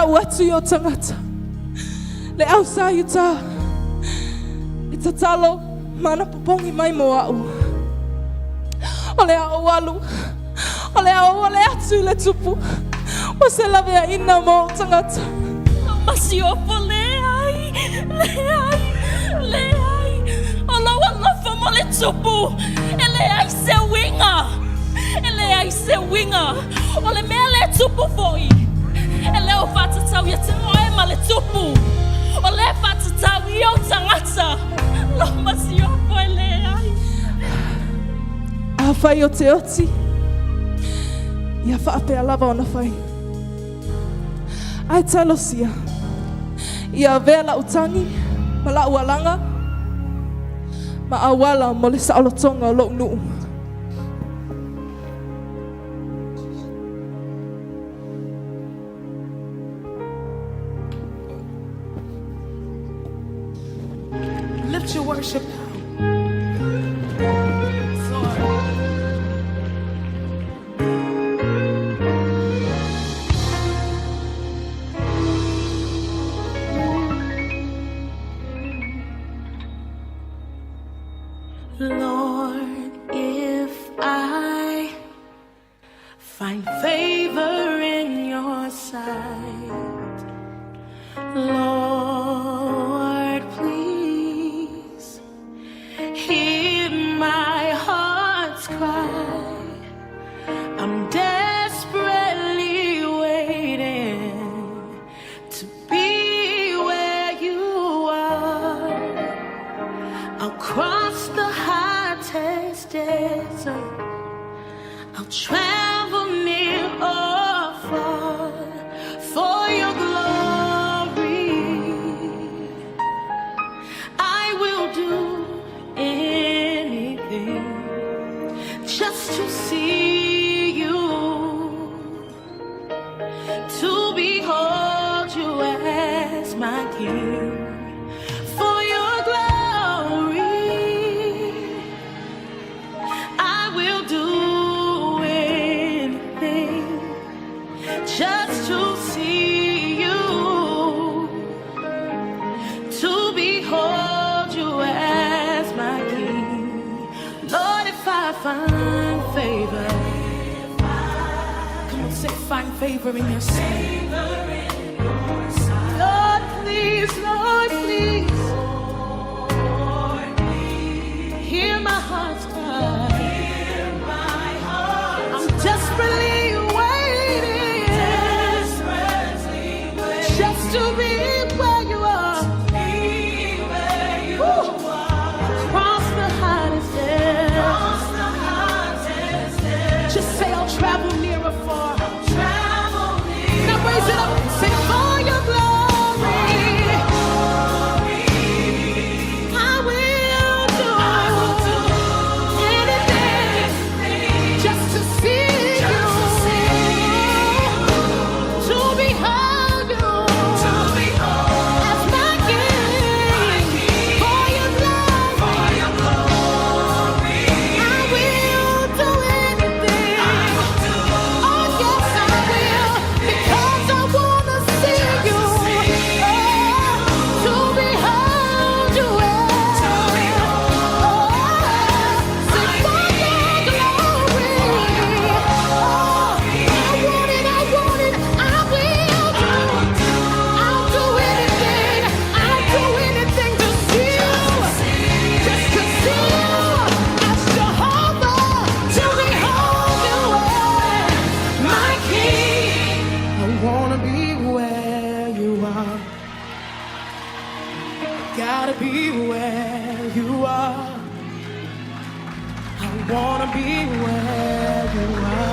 Speaker 5: tau atu i o tangata. Le au sa i tā. I ta talo mana popongi mai mo au. O le au alu. O le au o le atu i le tupu. O se lawe a ina mo tangata. Masi opo le ai. Le ai. O lawa lafa mo le tupu. E le ai se winga. E le ai se winga. O le mea le tupu foi. E le o whatatau ia te moe ma le tupu. O le whatatau i o tangata. Lo masi opo e le ai. A whai o te oti. Ia whaapea lava o na whai. Ai talosia. Ia vela utangi. Ma la ualanga. Ma awala mo le saolotonga o lo nuu. Lift your worship now.
Speaker 3: Lord, if I find favor in your sight, Lord, please hear my heart's cry. I'm desperately waiting to be where you are. I'll cross the hottest desert. I'll travel near or far for your glory. I will do anything just to see you, to behold you as my King. For your glory, I will do anything just to see you, to behold you as my King. Lord, if I find favor, come on, say find favor in your sight. Lord, please, Lord, please. Hear my heart's cry. I'm desperately waiting, just to be where you are. Woo. Across the hottest desert. Just say I'll travel near or far. Now raise it up and say for your glory. I will do anything just to see you, to behold you as my King. For your glory, I will do anything. Oh yes, I will, because I wanna see you, to behold you as sing for your glory. I want it, I will do. I'll do anything, I'll do anything to see you, just to see you as Jehovah, to behold you as my King. I wanna be where you are. Gotta be where you are. I wanna be where you are.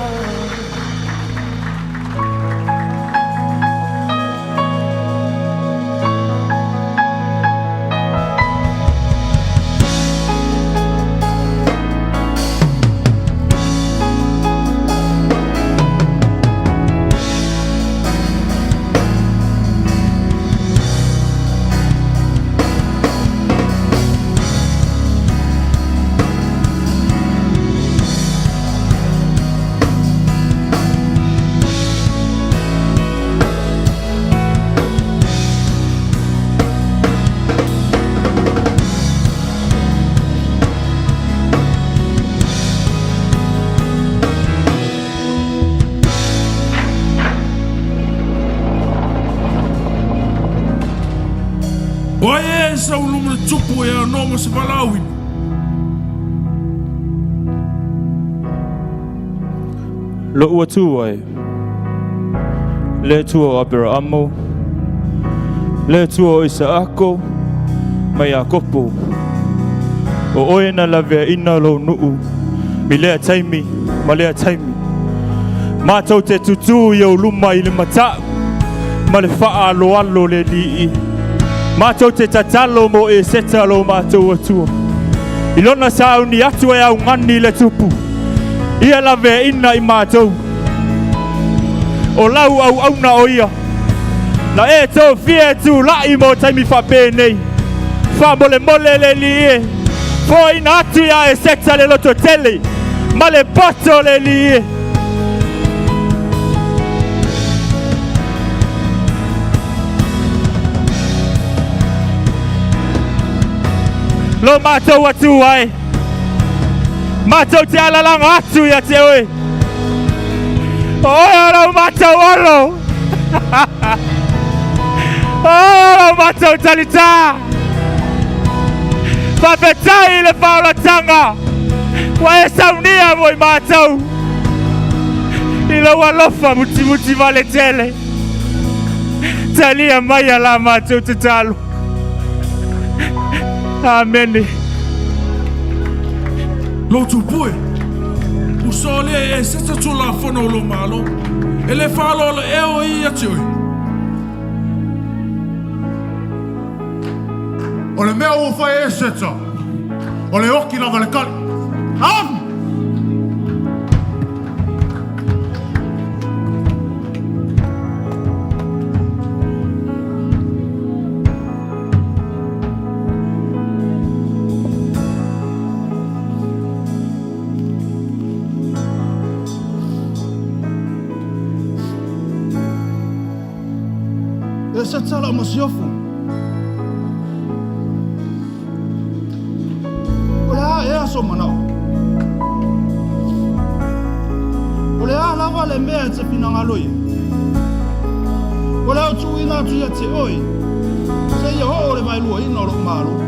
Speaker 10: e sau lumu tupu e no mo se palawin.
Speaker 7: Lo ua tu ai. Le tu o Abrahamo. Le tu o Isaako. Mai a kopo. O oe na lawe ina lo nuu. Mi lea taimi. Ma lea taimi. Mātou te tutu i au luma i le mata. Ma le faa alo alo le lii. Mātou te tatalo mo e seta lo mātou atua. I lona sa au ni atu e au ngani le tupu. Ia lawe ina i mātou. O lau au na oia. Na e tō fie tu lai mo taimi wha pēnei. Wha mole mole le li e. Fo ina atu ia e seta le loto tele. Ma le pato le li e. Lo mātou atu ai. Mātou te alalanga atu ia te oe. Oe aro mātou olo. Oe aro mātou talita. Whawhetai le whaulatanga. Wa e saunia moi mātou. I loa lofa muti muti vale tele. Talia mai ala mātou te talo. Amen.
Speaker 10: Lo tupu e. Usole e seta tula fono lo malo. Ele falo le eo I ati oi. O le mea ua fai e seta. O le oki lava le kali. Am! E se tala masiofu. O le a e aso manao. O le a lava le mea te pinanga loi. O le au tu ina tu ia te oi. Se ia ho o le vai lua ina o lo malo.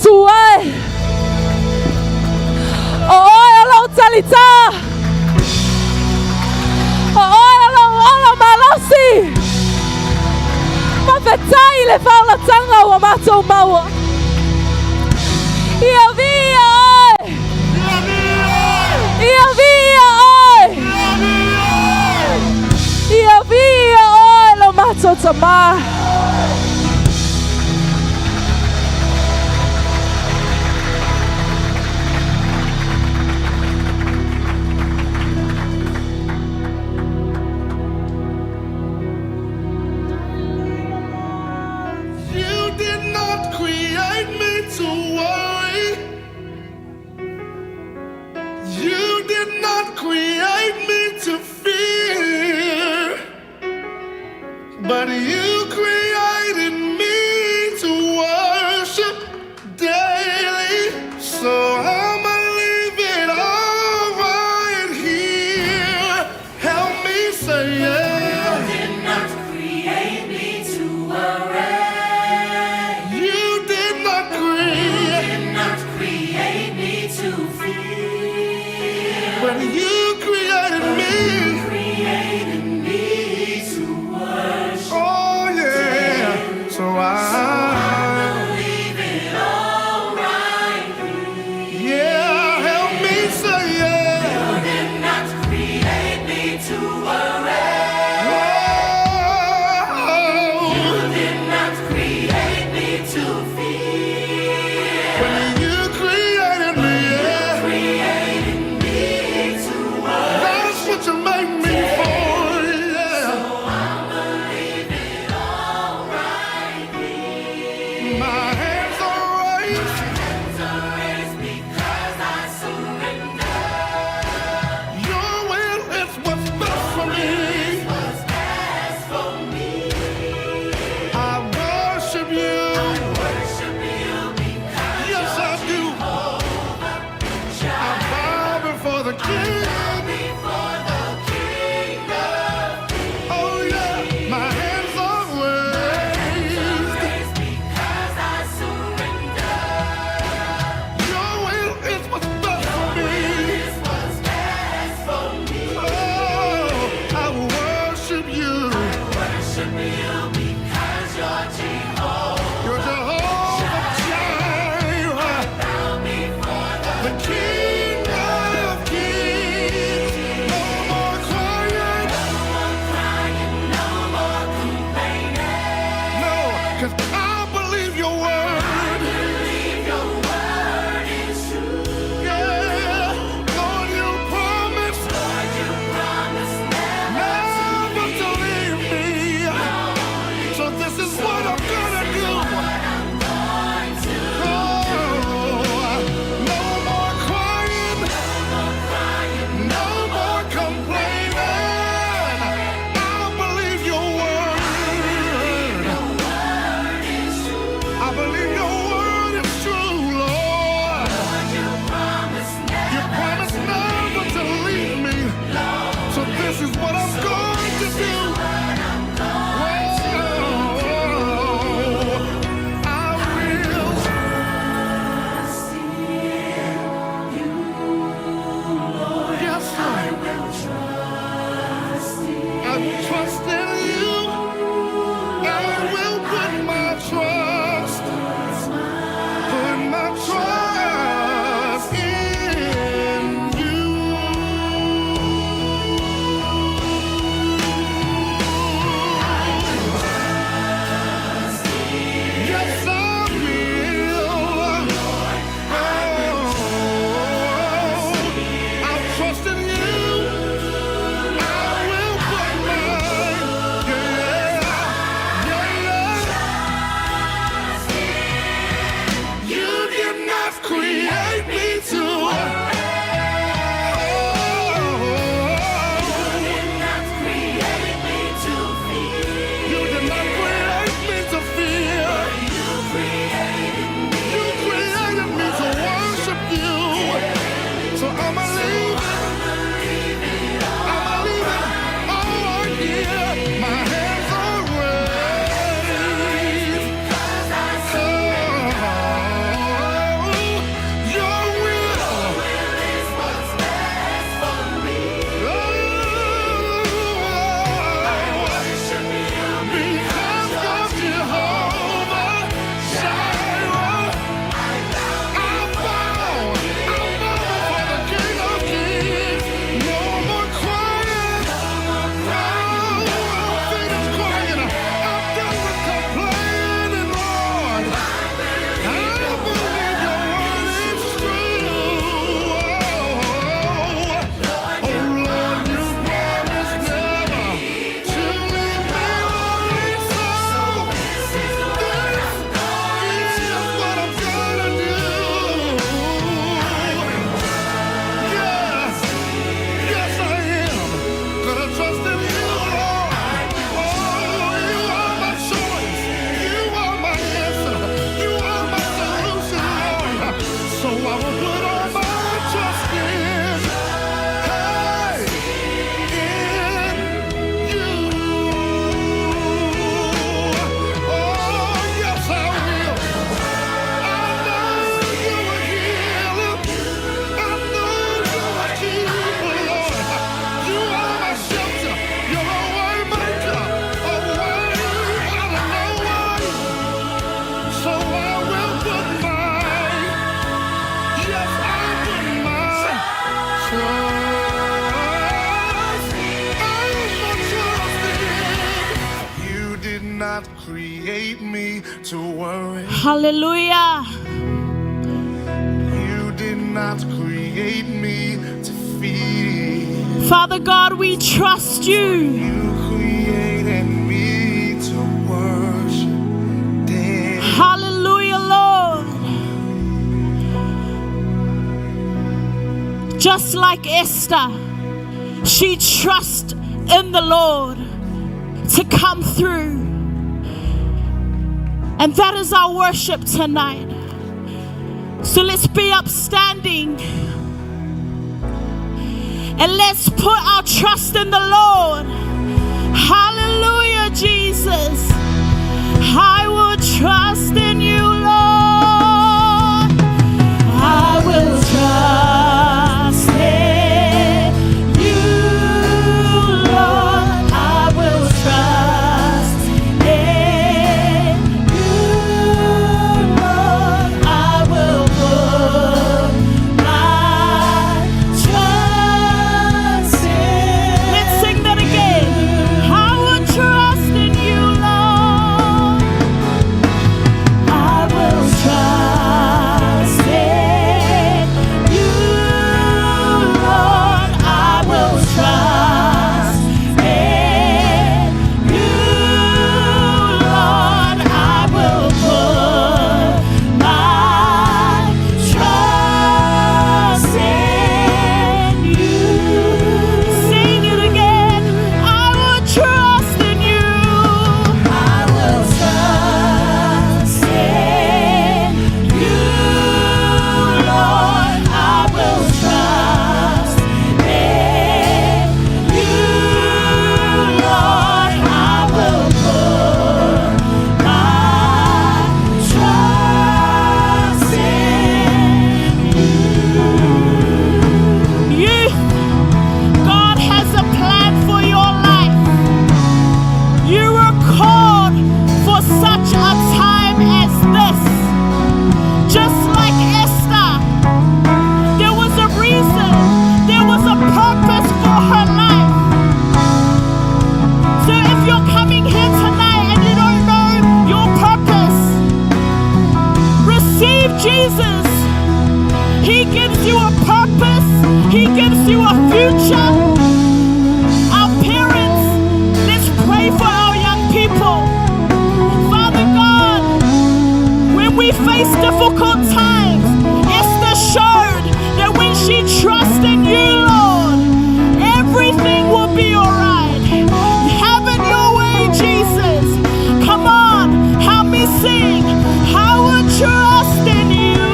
Speaker 5: Tu ai. Oi, alo talita. Oi, alo malosi. Ma vetai le faula tanga o mato maua. Ia via oi. Ia via oi. Ia via oi lo mato tama.
Speaker 10: But you created me to worship daily, so I'ma leave it all right here. Help me say yeah. Yeah, help me say yeah.
Speaker 2: You did not create me to worry. You did not create me to fear.
Speaker 10: When you created me, yeah,
Speaker 2: Created me to worry.
Speaker 10: that's what you made me for, yeah.
Speaker 2: I'ma leave it all right here.
Speaker 10: My hands are raised.
Speaker 2: Hands are raised because I surrender.
Speaker 10: Your will is what's best for me.
Speaker 2: What's best for me?
Speaker 10: I worship you.
Speaker 2: Worship you because
Speaker 10: Yes, I do. I bow before the King.
Speaker 2: before the King of Kings.
Speaker 10: Oh yeah, my hands are raised.
Speaker 2: Raised because I surrender.
Speaker 10: Your will is what's best for me.
Speaker 2: This was best for me.
Speaker 10: Oh, I worship you.
Speaker 2: Worship you because you're Jehovah.
Speaker 10: You're Jehovah Jireh,
Speaker 2: Bow before
Speaker 10: the King of Kings. No more crying,
Speaker 2: no more crying, no more complaining.
Speaker 10: no, 'cause I believe your word.
Speaker 2: Believe your word is true.
Speaker 10: Yeah, Lord, you promised
Speaker 2: Lord, you promised never
Speaker 10: never to leave me. So this is what I'm gonna do.
Speaker 2: what I'm going to
Speaker 10: Oh, no more crying, no more complaining. I believe your word.
Speaker 2: create me to worry.
Speaker 3: Hallelujah.
Speaker 2: You did not create me to fear.
Speaker 3: Father God, we trust you.
Speaker 2: You created me to worship. Daily.
Speaker 3: Hallelujah, Lord. Just like Esther, she trusts in the Lord to come through. And that is our worship tonight. So let's be upstanding. And let's put our trust in the Lord. Hallelujah, Jesus. I will trust in you, Lord. I will trust in you, Lord. I will trust in you, Lord. I will put my trust in. Let's sing that again. I will trust in you, Lord. I will trust in you, Lord. I will trust in you, Lord. I will put my trust in you. Sing it again. I will trust in you. I will trust in you, Lord. I will trust in you, Lord. I will put my trust in you. Youth, God has a plan for your life. You were called for such a time as this. Just like Esther, there was a reason, there was a purpose for her life. So if you're coming here tonight and you don't know your purpose, receive Jesus. He gives you a purpose. He gives you a future. Our parents, let's pray for our young people. Father God, when we face difficult times, Esther showed that when she trusts in you, Lord, everything will be alright. Have it your way, Jesus. Come on, help me sing. I will trust in you.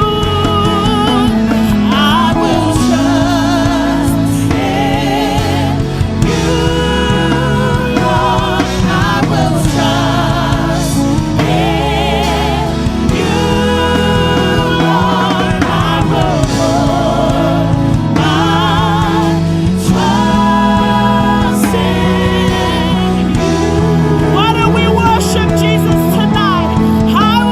Speaker 3: I will trust in you, Lord. I will trust in you, Lord. I will put my trust in you. Why don't we worship Jesus tonight? I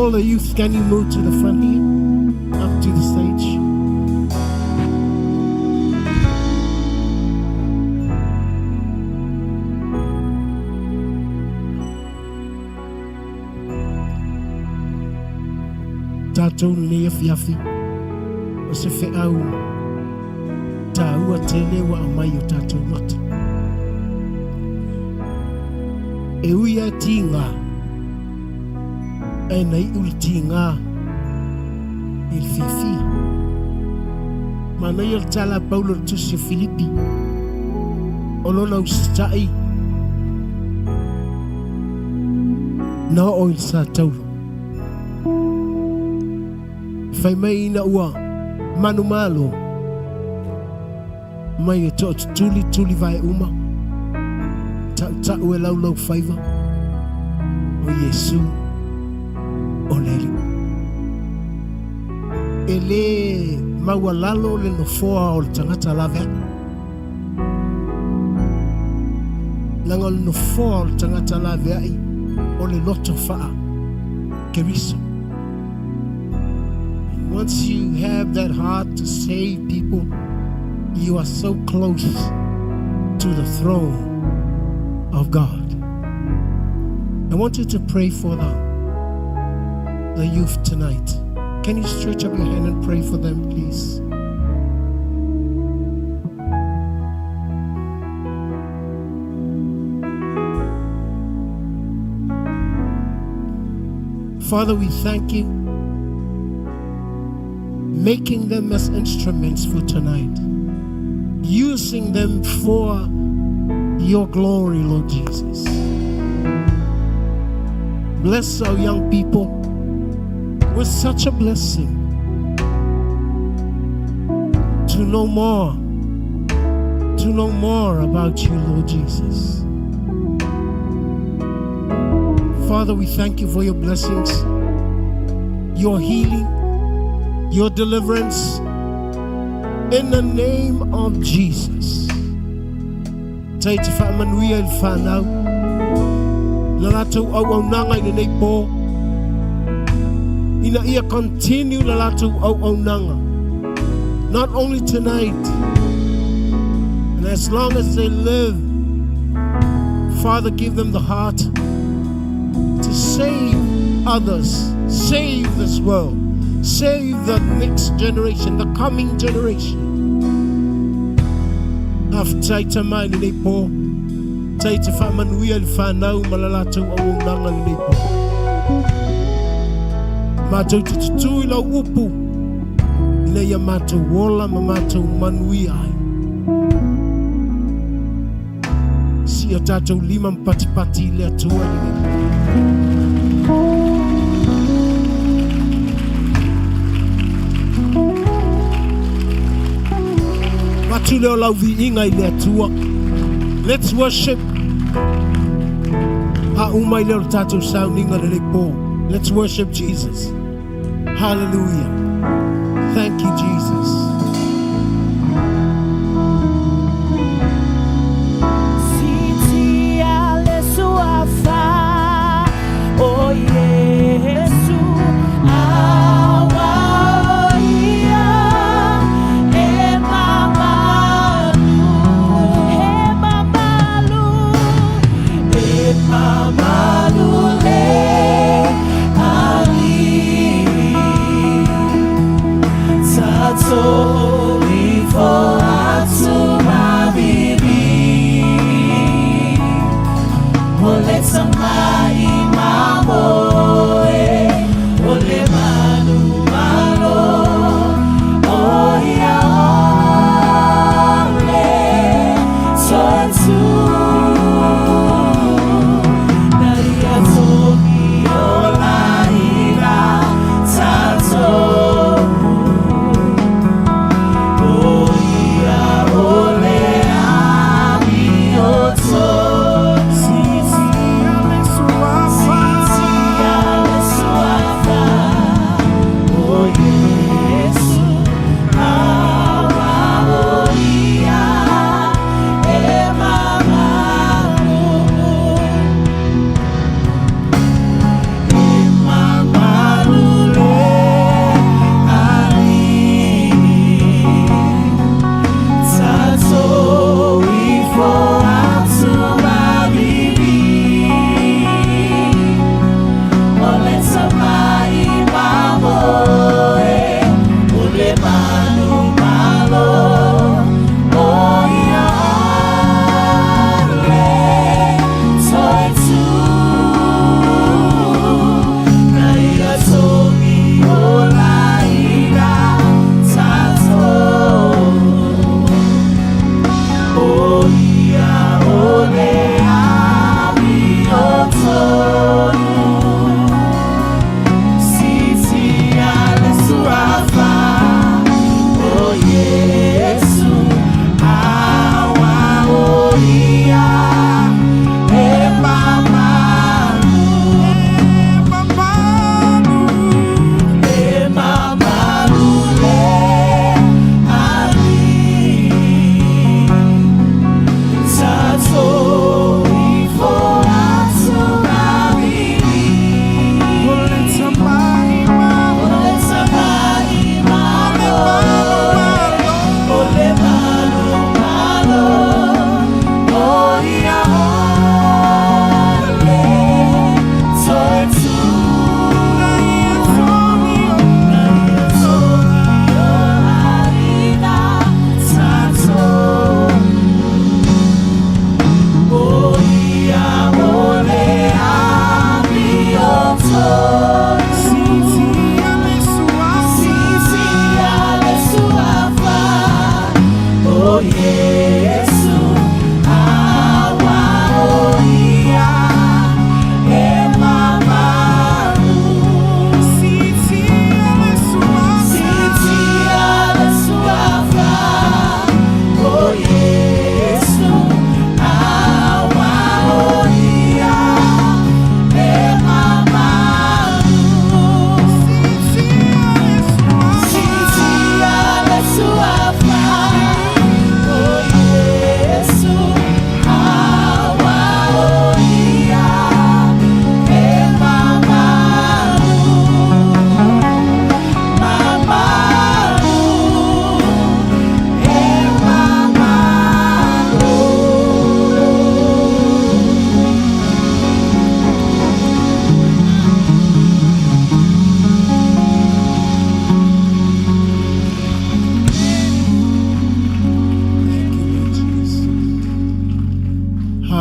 Speaker 11: All the youth, can you move to the front here? Up to the stage. Tātou lea fiafi, o se wheau, tā ua tele wa au mai o tātou mata. E uia ti ngā, e nei uli ti ngā, il fifia. Ma nei al tala Paulo tusi o Filipi, o lona usitai, na o il sa taulu. Fai mai ina ua manu malo mai e to tuli vai uma ta ue lau faiva o Yesu o leli ele maua lalo le no foa o le tangata lave langa le no foa o le tangata lave ai o le loto faa keriso. Once you have that heart to save people, you are so close to the throne of God. I want you to pray for the youth tonight. Can you stretch up your hand and pray for them, please? Father, we thank you, making them as instruments for tonight, using them for your glory, Lord Jesus. Bless our young people with such a blessing to know more about you, Lord Jesus. Father, we thank you for your blessings, your healing, your deliverance, in the name of Jesus. Taiti fa manuia il whanau, la latou au nanga ina nei pō, ina ia continue la latou au nanga, not only tonight, and as long as they live, Father, give them the heart to save others, save this world, save the next generation, the coming generation. Af taita mai ni po, taita fa manuia il whanau malalatu au nanga ni po. Mātou tututu ila upu, ina ia mātou wola ma mātou manuia ai. Si o tātou lima mpatipati le atua ni let's worship. Let's worship Jesus. Hallelujah. Thank you, Jesus.
Speaker 3: Oh yes.
Speaker 2: So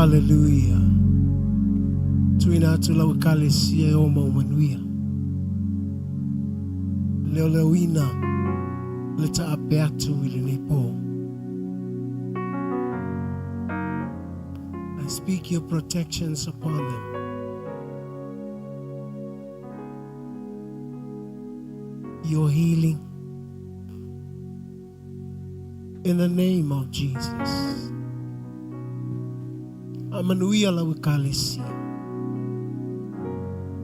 Speaker 11: Hallelujah. Tuina tu lau kalesia o maumanuia. Leo leuina le ta ape atu ili nei po. I speak your protections upon them. Your healing in the name of Jesus. Amanuia lau kalesia.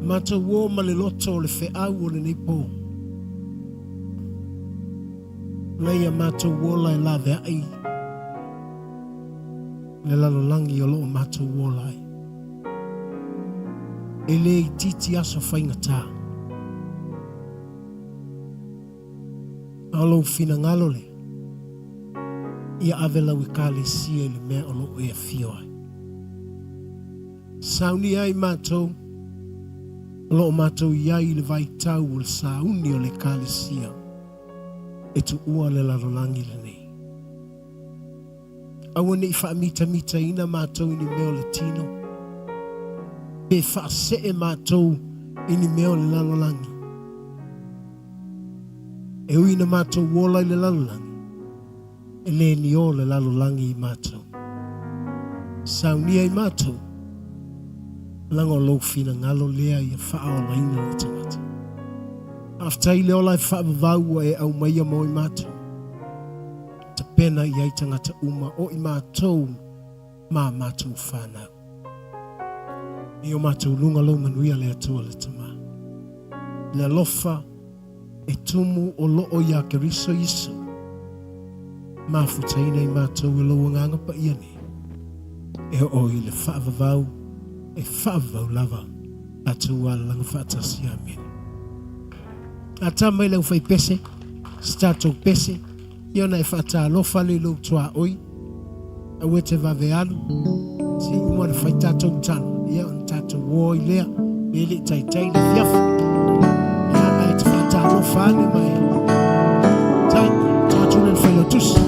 Speaker 11: Mata wo maliloto le fe au le nei po. Leia mata wo lai la ve ai. Le lalolangi o loo mata wo lai. Ele i titi aso whaingata. Alo fina ngalo le. Ia avela wikale sia le mea o loo ea fio ai. Sauni ai matou. Lo matou iai le vai tau o le sauni o le kalesia. E tu ua le lalolangi le nei. Awane i wha mita ina matou ini meo le tino. Pe wha se e matou ini meo le lalolangi. E uina matou wola i le lalolangi. E le ni o le lalolangi i matou. Sauni ai matou. Lango lo fina ngalo lea ia wha o laina le tangata. After ile ola wha vau e au maia mo i matou. Te pena i ai tangata uma o i matou ma matou whanau. I o matou lunga lo manuia le atua le tama. Le alofa e tumu o loo ia keriso iso. Ma futaina i matou e lo nganga pa iane. E o i le wha vau. E whaavau lava atu ala langa whaatasi amen. A tama ilau whai pese, statou pese, iona e whaata alofa le lo tua oi, a wete vave alu, si umana whai tatou talo, ia on tatou woi lea, ele taitai le fiafu, ia mai te whaata alofa ane mai, tai, tatou nen whai lotusi.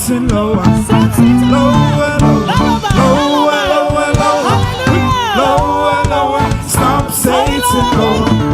Speaker 2: Satan lower. Lower, lower, lower, lower, lower, lower. Stop Satan lower.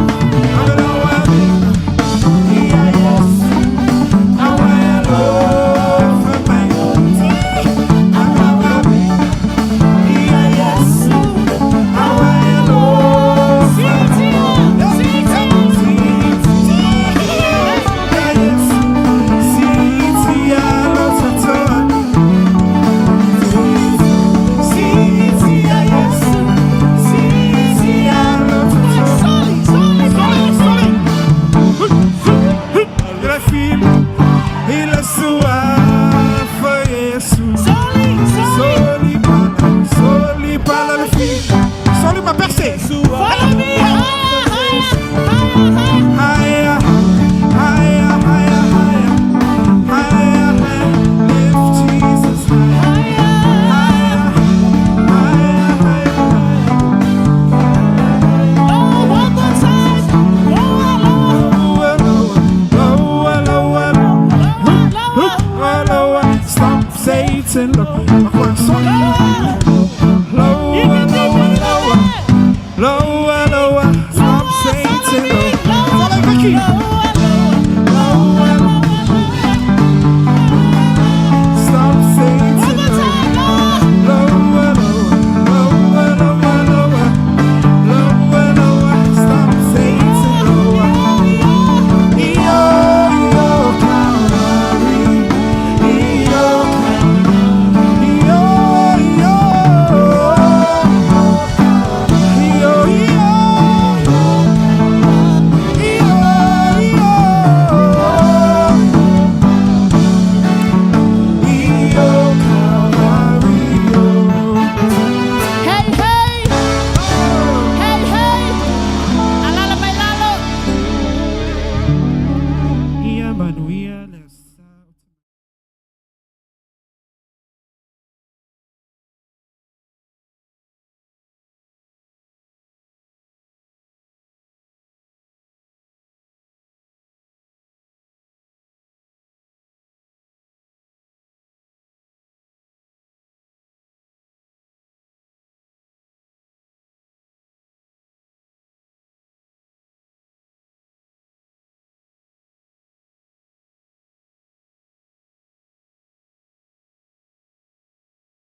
Speaker 2: Satan, look,